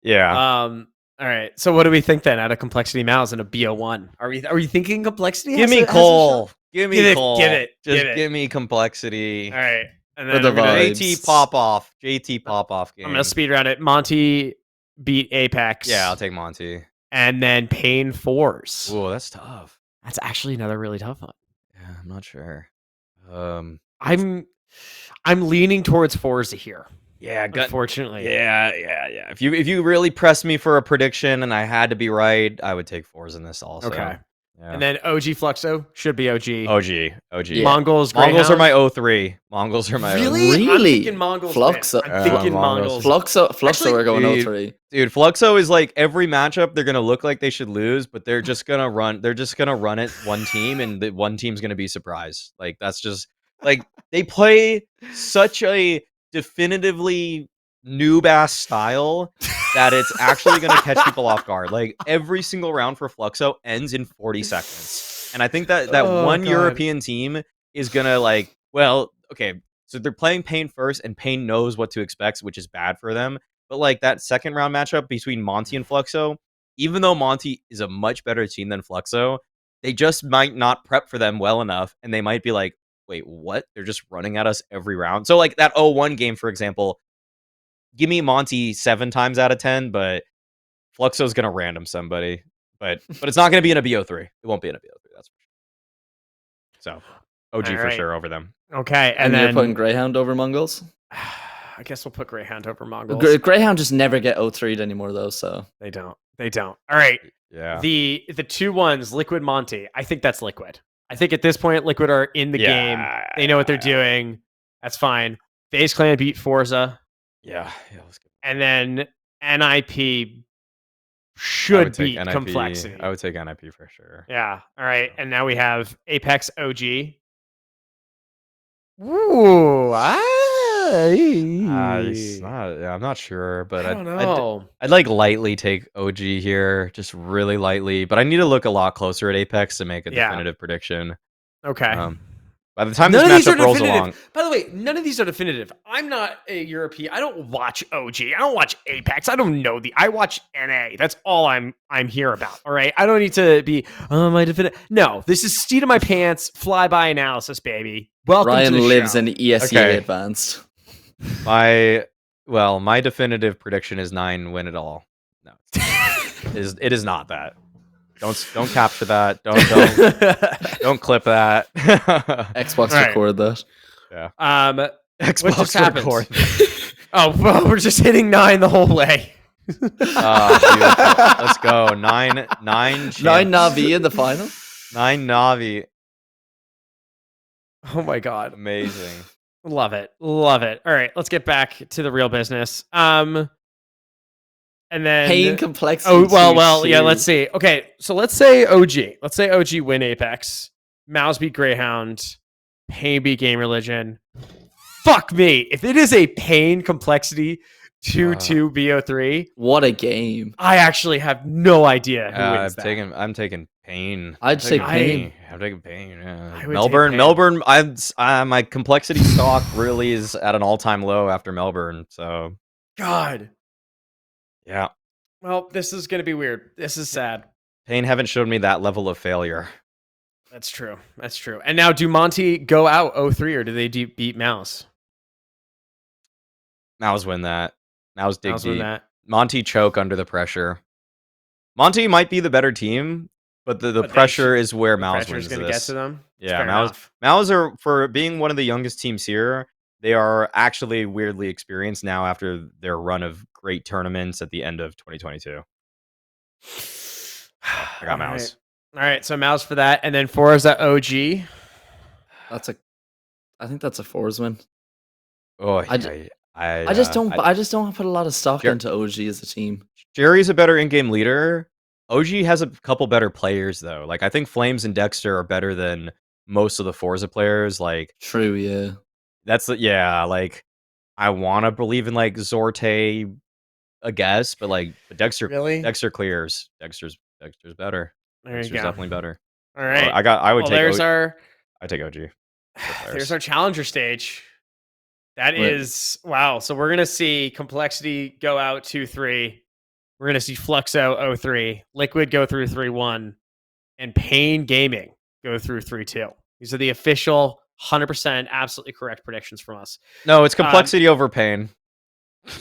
Yeah. All right. So what do we think then out of Complexity Maus in a BO1? Are you thinking Complexity? Give me Cole. Give me Cole. Give it. Give me Complexity. All right. And then JT pop off game. I'm gonna speed around it. Monty beat Apex. Yeah, I'll take Monty. And then Pain Force. Ooh, that's tough. That's actually another really tough one. Yeah, I'm not sure. I'm leaning towards Forza here. Yeah, unfortunately. Yeah. If you really press me for a prediction and I had to be right, I would take Forza in this also. Okay. Yeah. And then OG Fluxo should be OG. OG. Yeah. Mongols are my Greyhound. 03. Mongols are my Really? 03. I'm thinking Mongols. Fluxo. I'm thinking Mongols. Fluxo Actually, are going 0-3. Dude, Fluxo is like every matchup they're gonna look like they should lose, but they're just gonna run it one team, and the one team's gonna be surprised. Like that's just like they play such a definitively noob ass style that it's actually gonna catch people off guard. Like every single round for Fluxo ends in 40 seconds. And I think that one European team is gonna like, well, okay, so they're playing Pain first, and Pain knows what to expect, which is bad for them. But like that second round matchup between Monty and Fluxo, even though Monty is a much better team than Fluxo, they just might not prep for them well enough, and they might be like, wait, what? They're just running at us every round. So like that 0-1 game, for example, give me Monty 7 times out of 10, but Fluxo's gonna random somebody. But it's not gonna be in a BO3. It won't be in a BO3, that's for sure. So OG for sure over them. Okay, And then you're putting Greyhound over Mongols? I guess we'll put Greyhound over Mongols. Greyhound just never get 0-3'd anymore though, so They don't. All right. Yeah. The 2-1s, Liquid Monty. I think that's Liquid. I think at this point, Liquid are in the game. They know what they're doing. That's fine. FaZe Clan beat Forza. Yeah. And then NIP should beat NIP. Complexity. I would take NIP for sure. Yeah. All right. And now we have Apex OG. Ooh. I'm not sure, but I don't know. I'd like lightly take OG here, just really lightly. But I need to look a lot closer at Apex to make a definitive prediction. Okay. By the time this matchup rolls along. By the way, none of these are definitive. I'm not a European. I don't watch OG. I don't watch Apex. I don't know I watch NA. That's all I'm here about. All right. I don't need to be my definitive. No, this is seat of my pants, fly-by analysis, baby. Welcome Ryan to the lives show. in ESEA Advanced. My definitive prediction is 9 win it all. No, it is not that. Don't capture that. Don't clip that. Xbox record that. Yeah. Xbox record. Oh, well, we're just hitting 9 the whole way. Let's go. 9 Na'Vi in the final. 9 Na'Vi. Oh my god. Amazing. Love it. All right, let's get back to the real business. And then Pain Complexity. Oh, well, yeah, let's see. Okay, so let's say OG. Let's say OG win Apex. Maus beat Greyhound. Pain beat Game Religion. Fuck me. If it is a Pain Complexity 2-2 BO3. What a game. I actually have no idea who wins that. I'm taking Pain. I'd take Pain. I'm taking Pain. Yeah. Melbourne. My complexity stock really is at an all-time low after Melbourne. So God. Yeah. Well, this is gonna be weird. This is sad. Pain haven't showed me that level of failure. That's true. And now, do Monty go out 0-3 or do they beat Maus? Maus win that. Maus dig deep. Win that. Monty choke under the pressure. Monty might be the better team, but the pressure is where Maus wins going to get to them. Yeah, Maus are, for being one of the youngest teams here, they are actually weirdly experienced now after their run of great tournaments at the end of 2022. I got Maus. All right, so Maus for that, and then Forza OG. I think that's a Forza win. Oh, I just don't put a lot of stock into OG as a team. Jerry's a better in-game leader. OG has a couple better players though. Like I think Flames and Dexter are better than most of the Forza players. Like true, yeah. Like I want to believe in like Zorte, I guess, but Dexter clears. Dexter's better. Dexter's definitely better. All right. I take OG. There's our challenger stage. That is wow. So we're gonna see Complexity go out 2-3. We're gonna see Fluxo 0-3, Liquid go through 3-1, and Pain Gaming go through 3-2. These are the official 100% absolutely correct predictions from us. No, it's Complexity over Pain.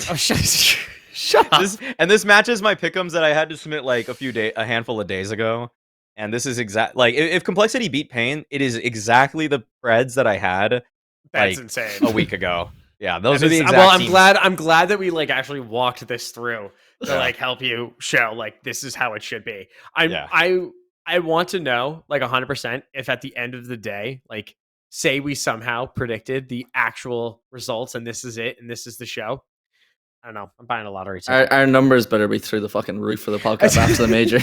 Oh, shut up. This matches my pick'ems that I had to submit like a handful of days ago. And this is like if complexity beat pain, it is exactly the Preds that I had That's like insane. a week ago. Yeah, those That are the is- exact well, I'm teams. glad that we like actually walked this through to Yeah. like help you show like this is how it should be. Yeah. I want to know like 100% if at the end of the day, like say we somehow predicted the actual results and this is it and this is the show. I don't know. I'm buying a lottery ticket. Our numbers better be through the fucking roof for the podcast after the major.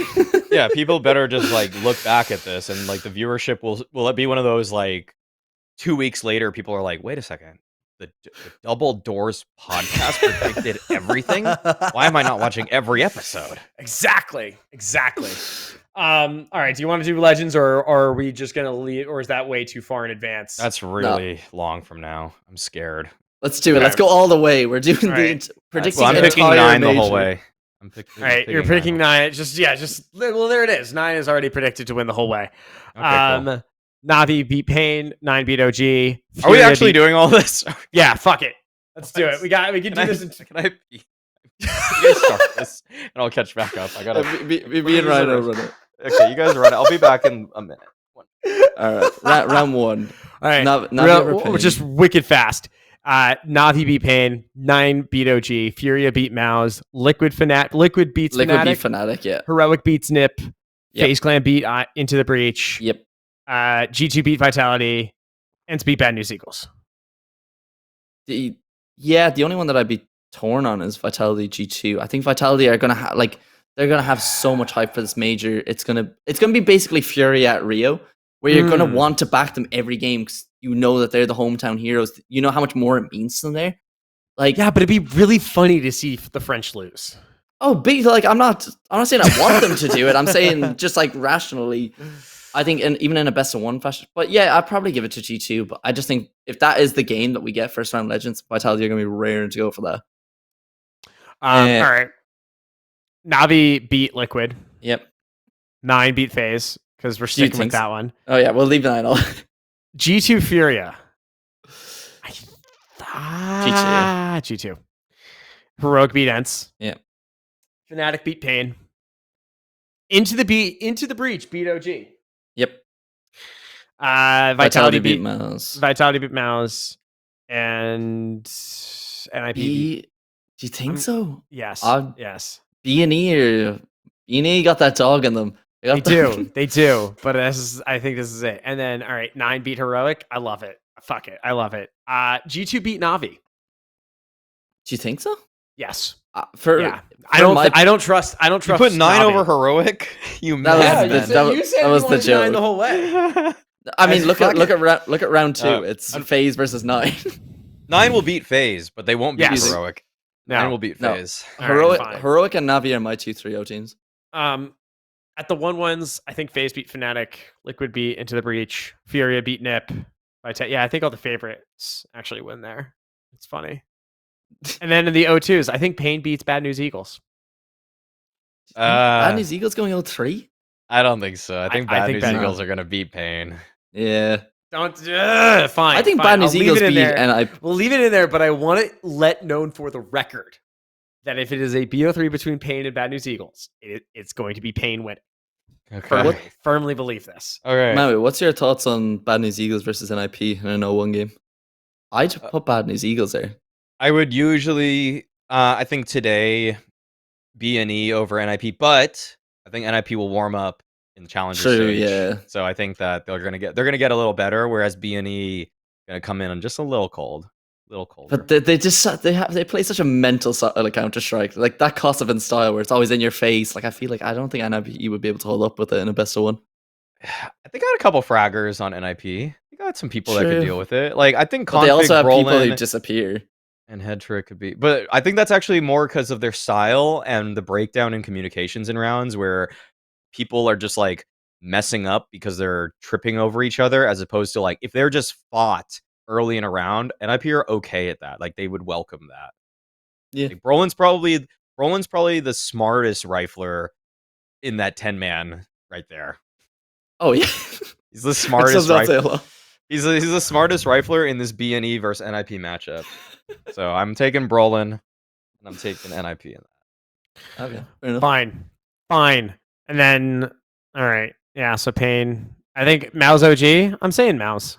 Yeah, people better just like look back at this and like the viewership will it be one of those like 2 weeks later people are like, wait a second, the Double Doors podcast predicted everything. Why am I not watching every episode? Exactly. All right. Do you want to do legends or are we just gonna leave, or is that way too far in advance? That's really long from now. I'm scared. Let's do it. Let's go all the way. We're doing the predicting. Well, I'm picking entire 9 major. the whole way. All right, you're picking 9. Well, there it is. 9 is already predicted to win the whole way. Okay, cool. Navi beat Pain, 9 beat OG. Furia Are we actually doing all this? Yeah, fuck it. Let's do it. We can do this. Can I you guys start this and I'll catch back up. I gotta Me and Ryan will run it. Okay, you guys run it. I'll be back in a minute. All right, round 1. All right, Navi just wicked fast. Navi beat Pain, 9 beat OG, Furia beat Maus, Liquid beats Liquid beat Fnatic, yeah. Heroic beats Nip, Yep. FaZe Clan beat Into the Breach, Yep. G2 beat Vitality, and beat Bad News Eagles. The only one that I'd be torn on is Vitality G2. I think Vitality are gonna have they're gonna have so much hype for this major. It's gonna be basically Fury at Rio, where you're gonna want to back them every game because you know that they're the hometown heroes. You know how much more it means to them there. Like, yeah, but it'd be really funny to see the French lose. Oh, big! Like, I'm not saying I want them to do it. I'm saying just like rationally, I think, and even in a best of 1 fashion. But yeah, I'd probably give it to G2. But I just think if that is the game that we get first round Legends, Vitality are gonna be raring to go for that. All right. Navi beat Liquid. Yep. 9 beat FaZe because we're sticking with that one. Oh yeah, we'll leave 9 on. G2 Furia. G2. Heroic beat Ents. Yeah. Fnatic beat Pain. Into the Breach beat OG. Yep. Vitality beat Maus. Vitality beat Maus. And NIP beat. Do you think so? Yes. Yes. B&E got that dog in them. They do. But I think this is it. And then, all right, 9 beat Heroic. I love it. Fuck it. I love it. G2 beat Navi. Do you think so? Yes. I don't trust. You put 9 Navi. over Heroic. That was the joke. 9 the whole way. I mean, look at round 2. It's FaZe versus 9. 9 will beat FaZe, but they won't beat Heroic. No. 9 will beat FaZe. Heroic and Navi are my 2 3-0 teams. At the 1-1s, I think FaZe beat Fnatic, Liquid beat Into the Breach, Furia beat Nip. Yeah, I think all the favorites actually win there. It's funny. And then in the 0-2s, I think Pain beats Bad News Eagles. Bad News Eagles going 0-3? I don't think so. I think Bad News Eagles are going to beat Pain. Yeah. Fine. I think Bad News Eagles beat we'll leave it in there, but I want to let known for the record that if it is a BO3 between Pain and Bad News Eagles, it's going to be Pain winning. Okay. Firmly believe this. All right. Maui, what's your thoughts on Bad News Eagles versus NIP in an 0-1 game? I'd put Bad News Eagles there. I would usually, I think today, B&E over NIP, but I think NIP will warm up in the Challenger stage. Yeah. So I think that they're gonna get a little better, whereas B&E gonna come in on just a little colder. But they play such a mental Counter Strike, like that Kosovan style where it's always in your face. Like I feel like I don't think NIP would be able to hold up with it in a best of 1. They got a couple fraggers on NIP. They got some people that could deal with it. Like I think they also have Brolin, people who disappear. And Head Trick could be, but I think that's actually more because of their style and the breakdown in communications in rounds where people are just like messing up because they're tripping over each other, as opposed to like if they're just fought early in a round, NIP are okay at that. Like they would welcome that. Yeah, like, Brolin's probably the smartest rifler in that 10-man right there. Oh yeah, he's the smartest rifler. He's the smartest rifler in this B&E versus NIP matchup. So I'm taking Brolin, and I'm taking NIP in that. Okay, Fine. And then, all right, Yeah, so Pain. I think Mao's OG. I'm saying Mao's.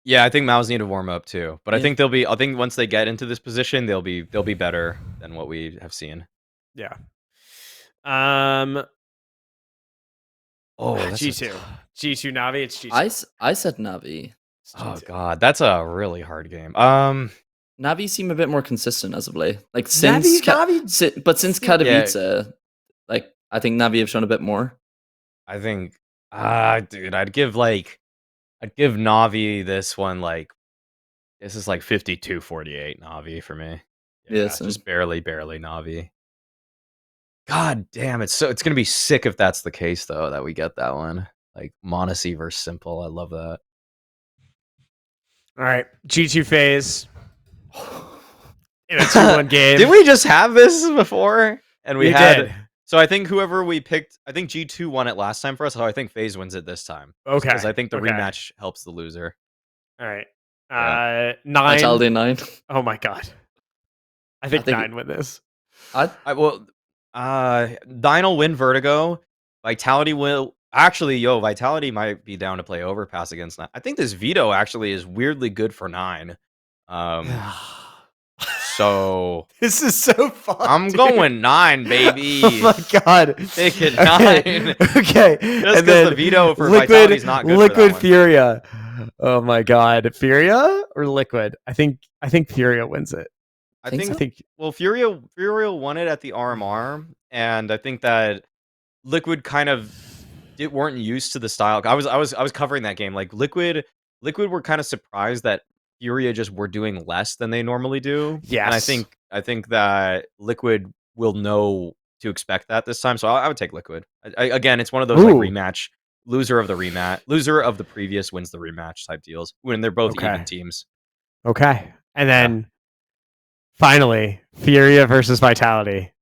Yeah, I think Mao's need to warm up too, but I Yeah. think they'll be. I think once they get into this position, they'll be better than what we have seen. Yeah. Oh, that's G2. G2 Navi. It's G2. I said Navi. It's Oh G2. god, that's a really hard game. Navi seem a bit more consistent as of late. Like Navi- since Navi- but since Yeah. Katowice, like I think Navi have shown a bit more. I think, dude, I'd give Navi this one, like, this is like 52-48 Navi for me. Yeah, Yeah, same. just barely Navi. God damn, it's gonna be sick if that's the case though, that we get that one. Like Monacy versus Simple. I love that. All right. G2 phase. In a 2-1 game. Did we just have this before? And we had did. So I think whoever we picked, I think G2 won it last time for us, so I think FaZe wins it this time. Okay. Because I think the okay. rematch helps the loser. All right. Yeah. 9. Vitality 9. Oh my god. I think 9 win this. Nine will win Vertigo. Vitality will actually, Vitality might be down to play Overpass against 9. I think this Veto actually is weirdly good for 9. So this is so fun. I'm going 9, baby. Oh my god. Take it 9. Okay. Just because the Veto for Vitality is not good. Liquid Furia. Oh my god. Furia or Liquid? I think Furia wins it. I think well, Furia won it at the RMR, and I think that Liquid kind of weren't used to the style. I was covering that game. Like Liquid were kind of surprised that Furia just were doing less than they normally do. Yes. And I think that Liquid will know to expect that this time. So I would take Liquid. Again, it's one of those like rematch. Loser of the previous wins the rematch type deals when they're both even teams. Okay. And then finally, Furia versus Vitality.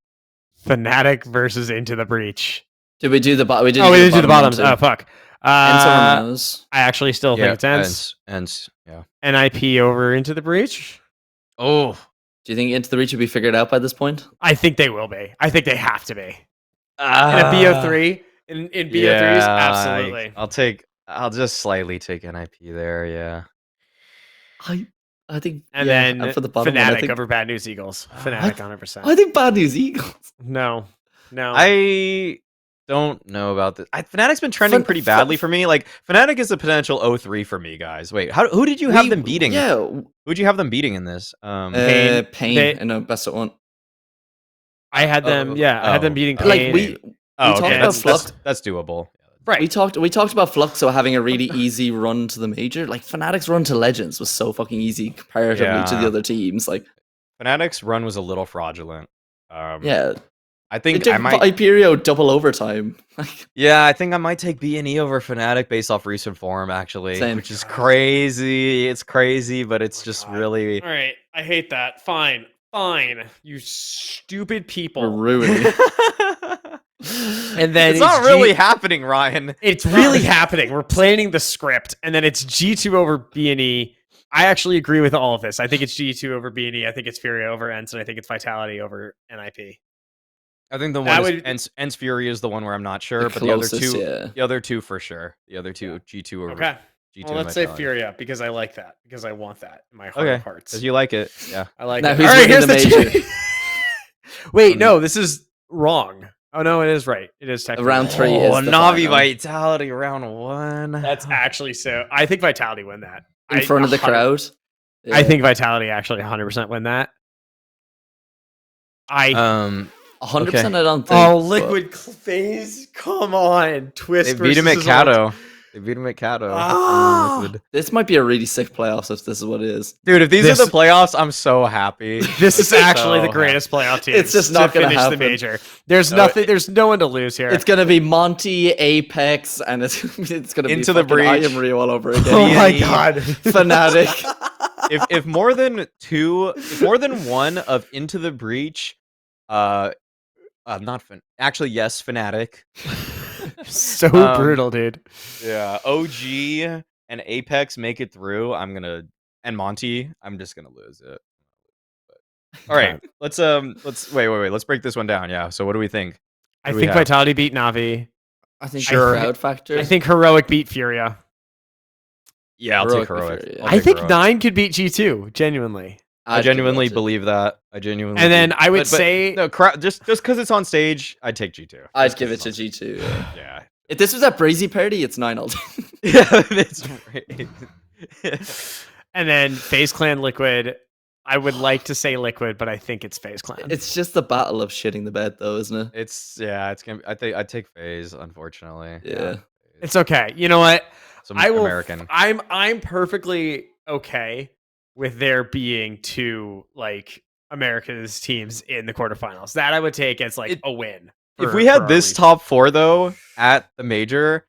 Fnatic versus Into the Breach. Did we do the bottom? We didn't do the bottoms. Oh, fuck. I actually still think it's Ents. Yeah. NIP over Into the Breach. Oh. Do you think Into the Breach will be figured out by this point? I think they will be. I think they have to be. In a BO3? In BO3s? Absolutely. I'll just slightly take NIP there, yeah. I think, and then for the bottom Fnatic over Bad News Eagles. Fnatic 100%. I think Bad News Eagles. No. I don't know about this. Fnatic's been trending pretty badly for me. Like Fnatic is a potential 0-3 for me, guys. Wait, who did you have them beating? Yeah, who'd you have them beating in this? Pain in a best of one. I had them. I had them beating Pain. Like we talked about Flux. That's doable. Right. We talked about Fluxo having a really easy run to the major. Like Fnatic's run to Legends was so fucking easy comparatively to the other teams. Like Fnatic's run was a little fraudulent. Yeah. I think I might Hyperio double overtime. Yeah, I think I might take B&E over Fnatic based off recent form, actually. Same. Which is crazy. It's crazy, but it's just really. All right, I hate that. Fine. You stupid people. We're ruining. And then it's not really happening, Ryan. It's really happening. We're planning the script, and then it's G2 over B&E. I actually agree with all of this. I think it's G2 over B&E. I think it's Furia over Ents, and I think it's Vitality over NIP. I think the one Ents Furia is the one where I'm not sure, but the other two for sure. The other two, G2 over. Okay. G2 well, let's say Furia because I like that because I want that in my heart of hearts. Because you like it, yeah. I like now it. Who's all right, here's the major. Wait, no, this is wrong. Oh no, it is right. It is technically round 3. Oh, is the Navi final. Vitality round 1. That's actually so. I think Vitality win that in front of the crowd. I think Vitality actually 100% win that. 100%. I don't think. Oh, Liquid FaZe! Come on, Twist. They beat him at Kato. This might be a really sick playoffs if this is what it is. Dude, if these are the playoffs, I'm so happy. This is actually the greatest playoff team. It's just not going to happen. The major. There's nothing. There's no one to lose here. It's going to be Monty, Apex, and it's going to be Into the Breach. I Am Rio all over again. Oh my god, Fnatic. if more than one of Into the Breach, actually yes, Fnatic. So brutal, dude. Yeah, OG and Apex make it through. And Monty, I'm just gonna lose it. But, all right, let's wait. Let's break this one down. Yeah. So what do we think? I think Vitality beat Navi. I think Sure. crowd factor. I think Heroic beat Furia. Yeah, I'll take Heroic Heroic. before, I'll I take think Heroic. 9 could beat G2, genuinely. I genuinely believe that. I genuinely. And then I would but say no, just because it's on stage, I'd take G2. I'd give it to G2. Yeah. Yeah. If this was at Brazy party, it's 9 all day. Yeah, that's right. and then FaZe Clan Liquid. I would like to say Liquid, but I think it's FaZe Clan. It's just the battle of shitting the bed, though, isn't it? It's gonna. I'd take FaZe, unfortunately. Yeah. It's okay. You know what? Some I will. American. I'm perfectly okay with there being 2 like America's teams in the quarterfinals. That I would take as like a win. If we had this top 4 though at the major,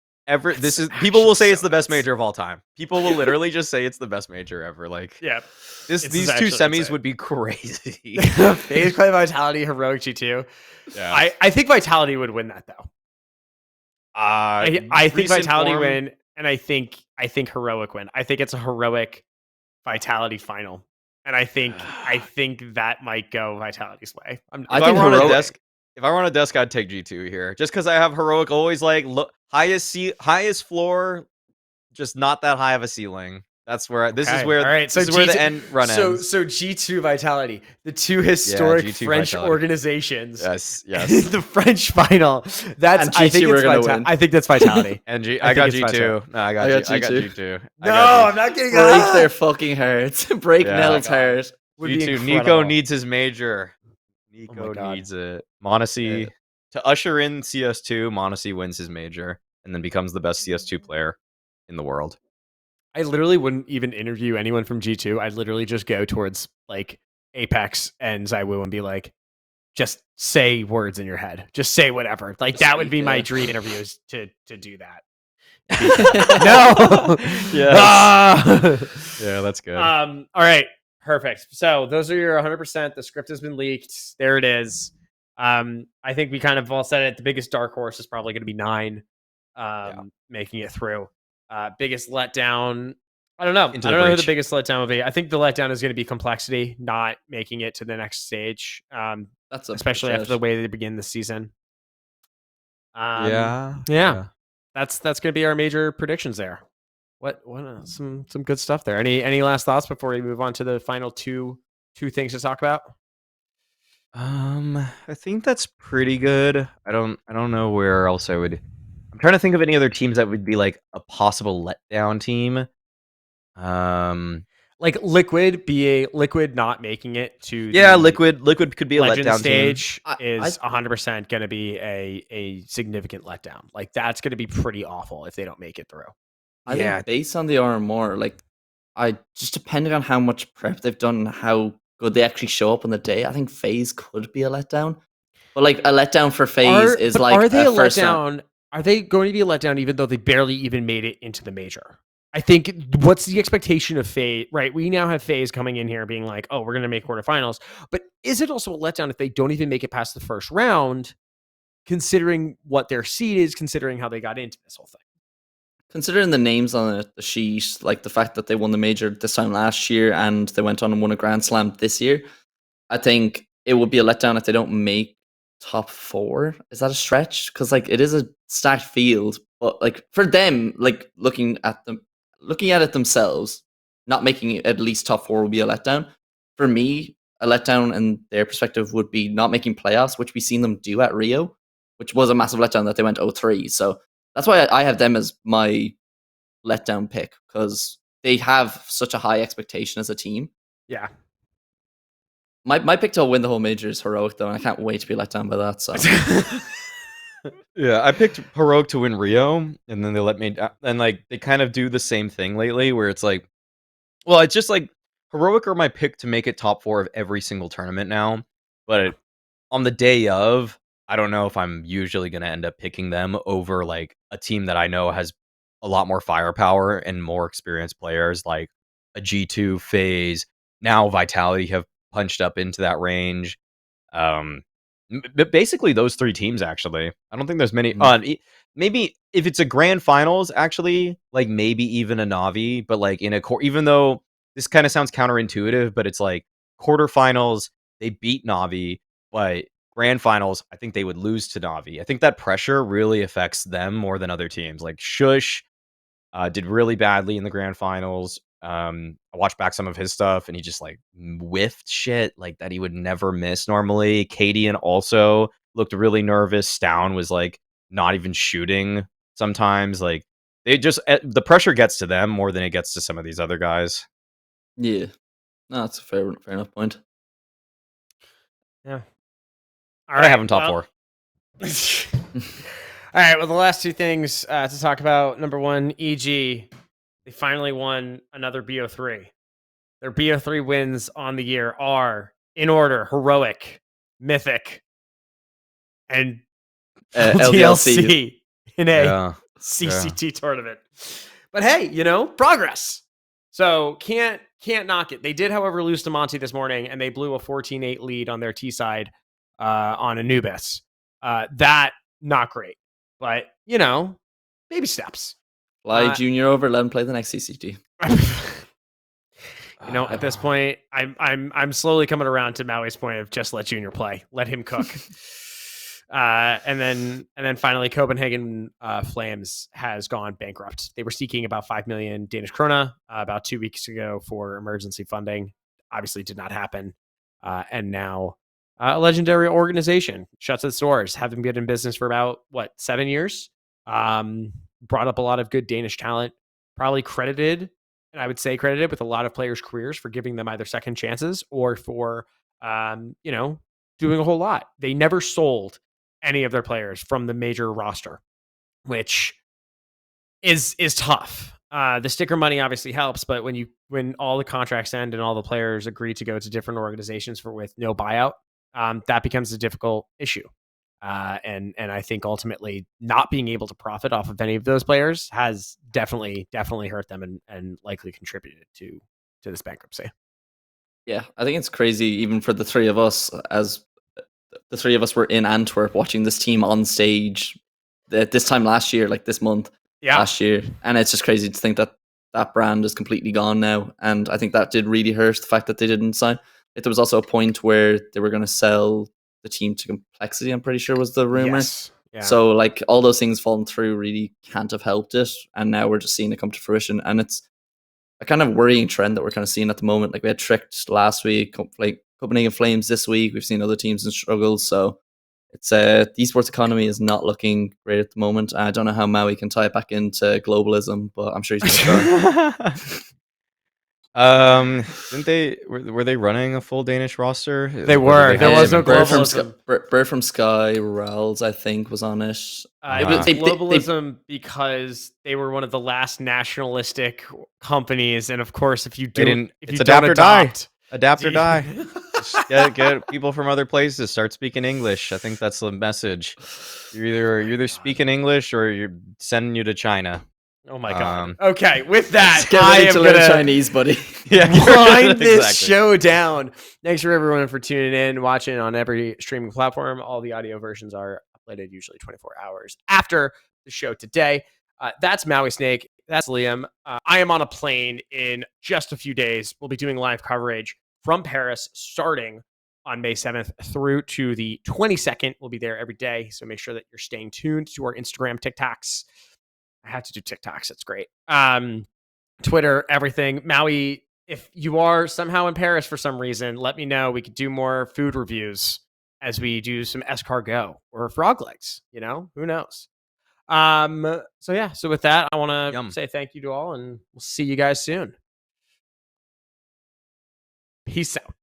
people will say it's the best major of all time. People will literally just say it's the best major ever. Like, yeah, these 2 semis would be crazy. FaZe Clan Vitality, Heroic G2. Yeah. I think Vitality would win that though. I think Vitality win, and I think Heroic win. I think it's a Heroic Vitality final, and I think that might go Vitality's way. If I were on a desk, I'd take G2 here, just because I have Heroic always like highest floor, just not that high of a ceiling. That's where this is where the end run ends. So G2 Vitality, the 2 historic G2 French Vitality. organizations. Yes. the French final. That's I think it's win. I think that's Vitality. And I got G2. No, I got G2. No, I'm not getting Break their fucking hearts. Break Nell's heart. G2. Nico needs his major. Nico needs it. Monacy to usher in CS2. Monacy wins his major and then becomes the best CS2 player in the world. I literally wouldn't even interview anyone from G2. I'd literally just go towards like Apex and Zywoo and be like, just say words in your head. Just say whatever. Like that would be my dream interviews to do that. No. Yes. Yeah, that's good. All right. Perfect. So those are your 100%. The script has been leaked. There it is. I think we kind of all said it. The biggest dark horse is probably going to be 9 making it through. Biggest letdown. I don't know. I don't know who the biggest letdown will be. I think the letdown is going to be Complexity not making it to the next stage. That's especially after the way they begin the season. Yeah. That's going to be our major predictions there. What some good stuff there. Any last thoughts before we move on to the final two things to talk about? I think that's pretty good. I don't know where else I would. I'm trying to think of any other teams that would be like a possible letdown team. Like Liquid not making it to Liquid could be a Legend letdown stage team. Is 100% going to be a significant letdown. Like that's going to be pretty awful if they don't make it through. I think based on the RMR, like I just depending on how much prep they've done and how good they actually show up on the day, I think FaZe could be a letdown. But like a letdown for FaZe is like are they a first letdown? round. Are they going to be a letdown even though they barely even made it into the major? I think what's the expectation of FaZe, right? We now have FaZe coming in here being like, oh, we're going to make quarterfinals. But is it also a letdown if they don't even make it past the first round, considering what their seed is, considering how they got into this whole thing? Considering the names on the sheet, like the fact that they won the major this time last year and they went on and won a Grand Slam this year, I think it would be a letdown if they don't make top 4. Is that a stretch? Because like it is a stacked field, but like for them, like looking at it themselves, not making it at least top 4 would be a letdown. For me, a letdown in their perspective would be not making playoffs, which we seen them do at Rio, which was a massive letdown that they went 0-3. So that's why I have them as my letdown pick, because they have such a high expectation as a team. Yeah. My pick to win the whole major is Heroic, though, and I can't wait to be let down by that. So yeah, I picked Heroic to win Rio, and then they let me down. And like they kind of do the same thing lately, where it's like, well, it's just like Heroic are my pick to make it top 4 of every single tournament now. But on the day of, I don't know if I'm usually going to end up picking them over like a team that I know has a lot more firepower and more experienced players, like a G2, FaZe. Now Vitality have punched up into that range. But basically those 3 teams, actually. I don't think there's many. Maybe if it's a grand finals, actually, like maybe even a Navi, but like in a even though this kind of sounds counterintuitive, but it's like quarterfinals, they beat Navi, but grand finals, I think they would lose to Navi. I think that pressure really affects them more than other teams. Like Shush did really badly in the grand finals. I watched back some of his stuff, and he just like whiffed shit like that he would never miss normally. Cadian also looked really nervous. Stown was like not even shooting sometimes. Like they just the pressure gets to them more than it gets to some of these other guys. Yeah, no, that's a fair enough point. Yeah. All right, I have him top 4. All right, well, the last 2 things to talk about. Number 1, EG. They finally won another BO3. Their BO3 wins on the year are, in order, Heroic, Mythic, and LDLC in a CCT tournament. But hey, progress. So can't knock it. They did, however, lose to Monty this morning, and they blew a 14-8 lead on their T side on Anubis. That, not great. But, baby steps. Fly Junior over, let him play the next CCT. At this point, I'm slowly coming around to Maui's point of just let Junior play, let him cook. And then finally, Copenhagen Flames has gone bankrupt. They were seeking about 5 million Danish krone about 2 weeks ago for emergency funding. Obviously, did not happen. And now a legendary organization shuts its doors, having been in business for about 7 years. Brought up a lot of good Danish talent, probably credited. And I would say credited with a lot of players' careers for giving them either second chances or for, doing a whole lot. They never sold any of their players from the major roster, which is tough. The sticker money obviously helps, but when all the contracts end and all the players agree to go to different organizations with no buyout, that becomes a difficult issue. And I think ultimately not being able to profit off of any of those players has definitely hurt them and likely contributed to this bankruptcy. Yeah, I think it's crazy even for the 3 of us, as the 3 of us were in Antwerp watching this team on stage this time last year, like this month last year. And it's just crazy to think that that brand is completely gone now. And I think that did really hurt, the fact that they didn't sign. There was also a point where they were going to sell the team to Complexity, I'm pretty sure was the rumor. Yes. Yeah. So like all those things falling through really can't have helped it. And now we're just seeing it come to fruition. And it's a kind of worrying trend that we're kind of seeing at the moment. Like we had Tricked last week, like Copenhagen Flames this week. We've seen other teams in struggles. So it's the esports economy is not looking great at the moment. I don't know how Maui can tie it back into globalism, but I'm sure he's going to try. Didn't they were they running a full Danish roster? They were. There was no globalism. Bird from Sky, Rals, I think, was on it. It was globalism because they were one of the last nationalistic companies, and of course, if you don't adapt or die. Just get people from other places start speaking English. I think that's the message. You're either speaking English or you're sending you to China. Oh my god. Okay, with that, I am going to Chinese, buddy. Wind this show down. Thanks for everyone for tuning in, watching on every streaming platform. All the audio versions are uploaded usually 24 hours after the show today. That's Mauisnake. That's Liam. I am on a plane in just a few days. We'll be doing live coverage from Paris starting on May 7th through to the 22nd. We'll be there every day, so make sure that you're staying tuned to our Instagram, TikToks. I have to do TikToks. It's great. Twitter, everything. Maui, if you are somehow in Paris for some reason, let me know. We could do more food reviews as we do some escargot or frog legs. Who knows? So with that, I want to say thank you to all, and we'll see you guys soon. Peace out.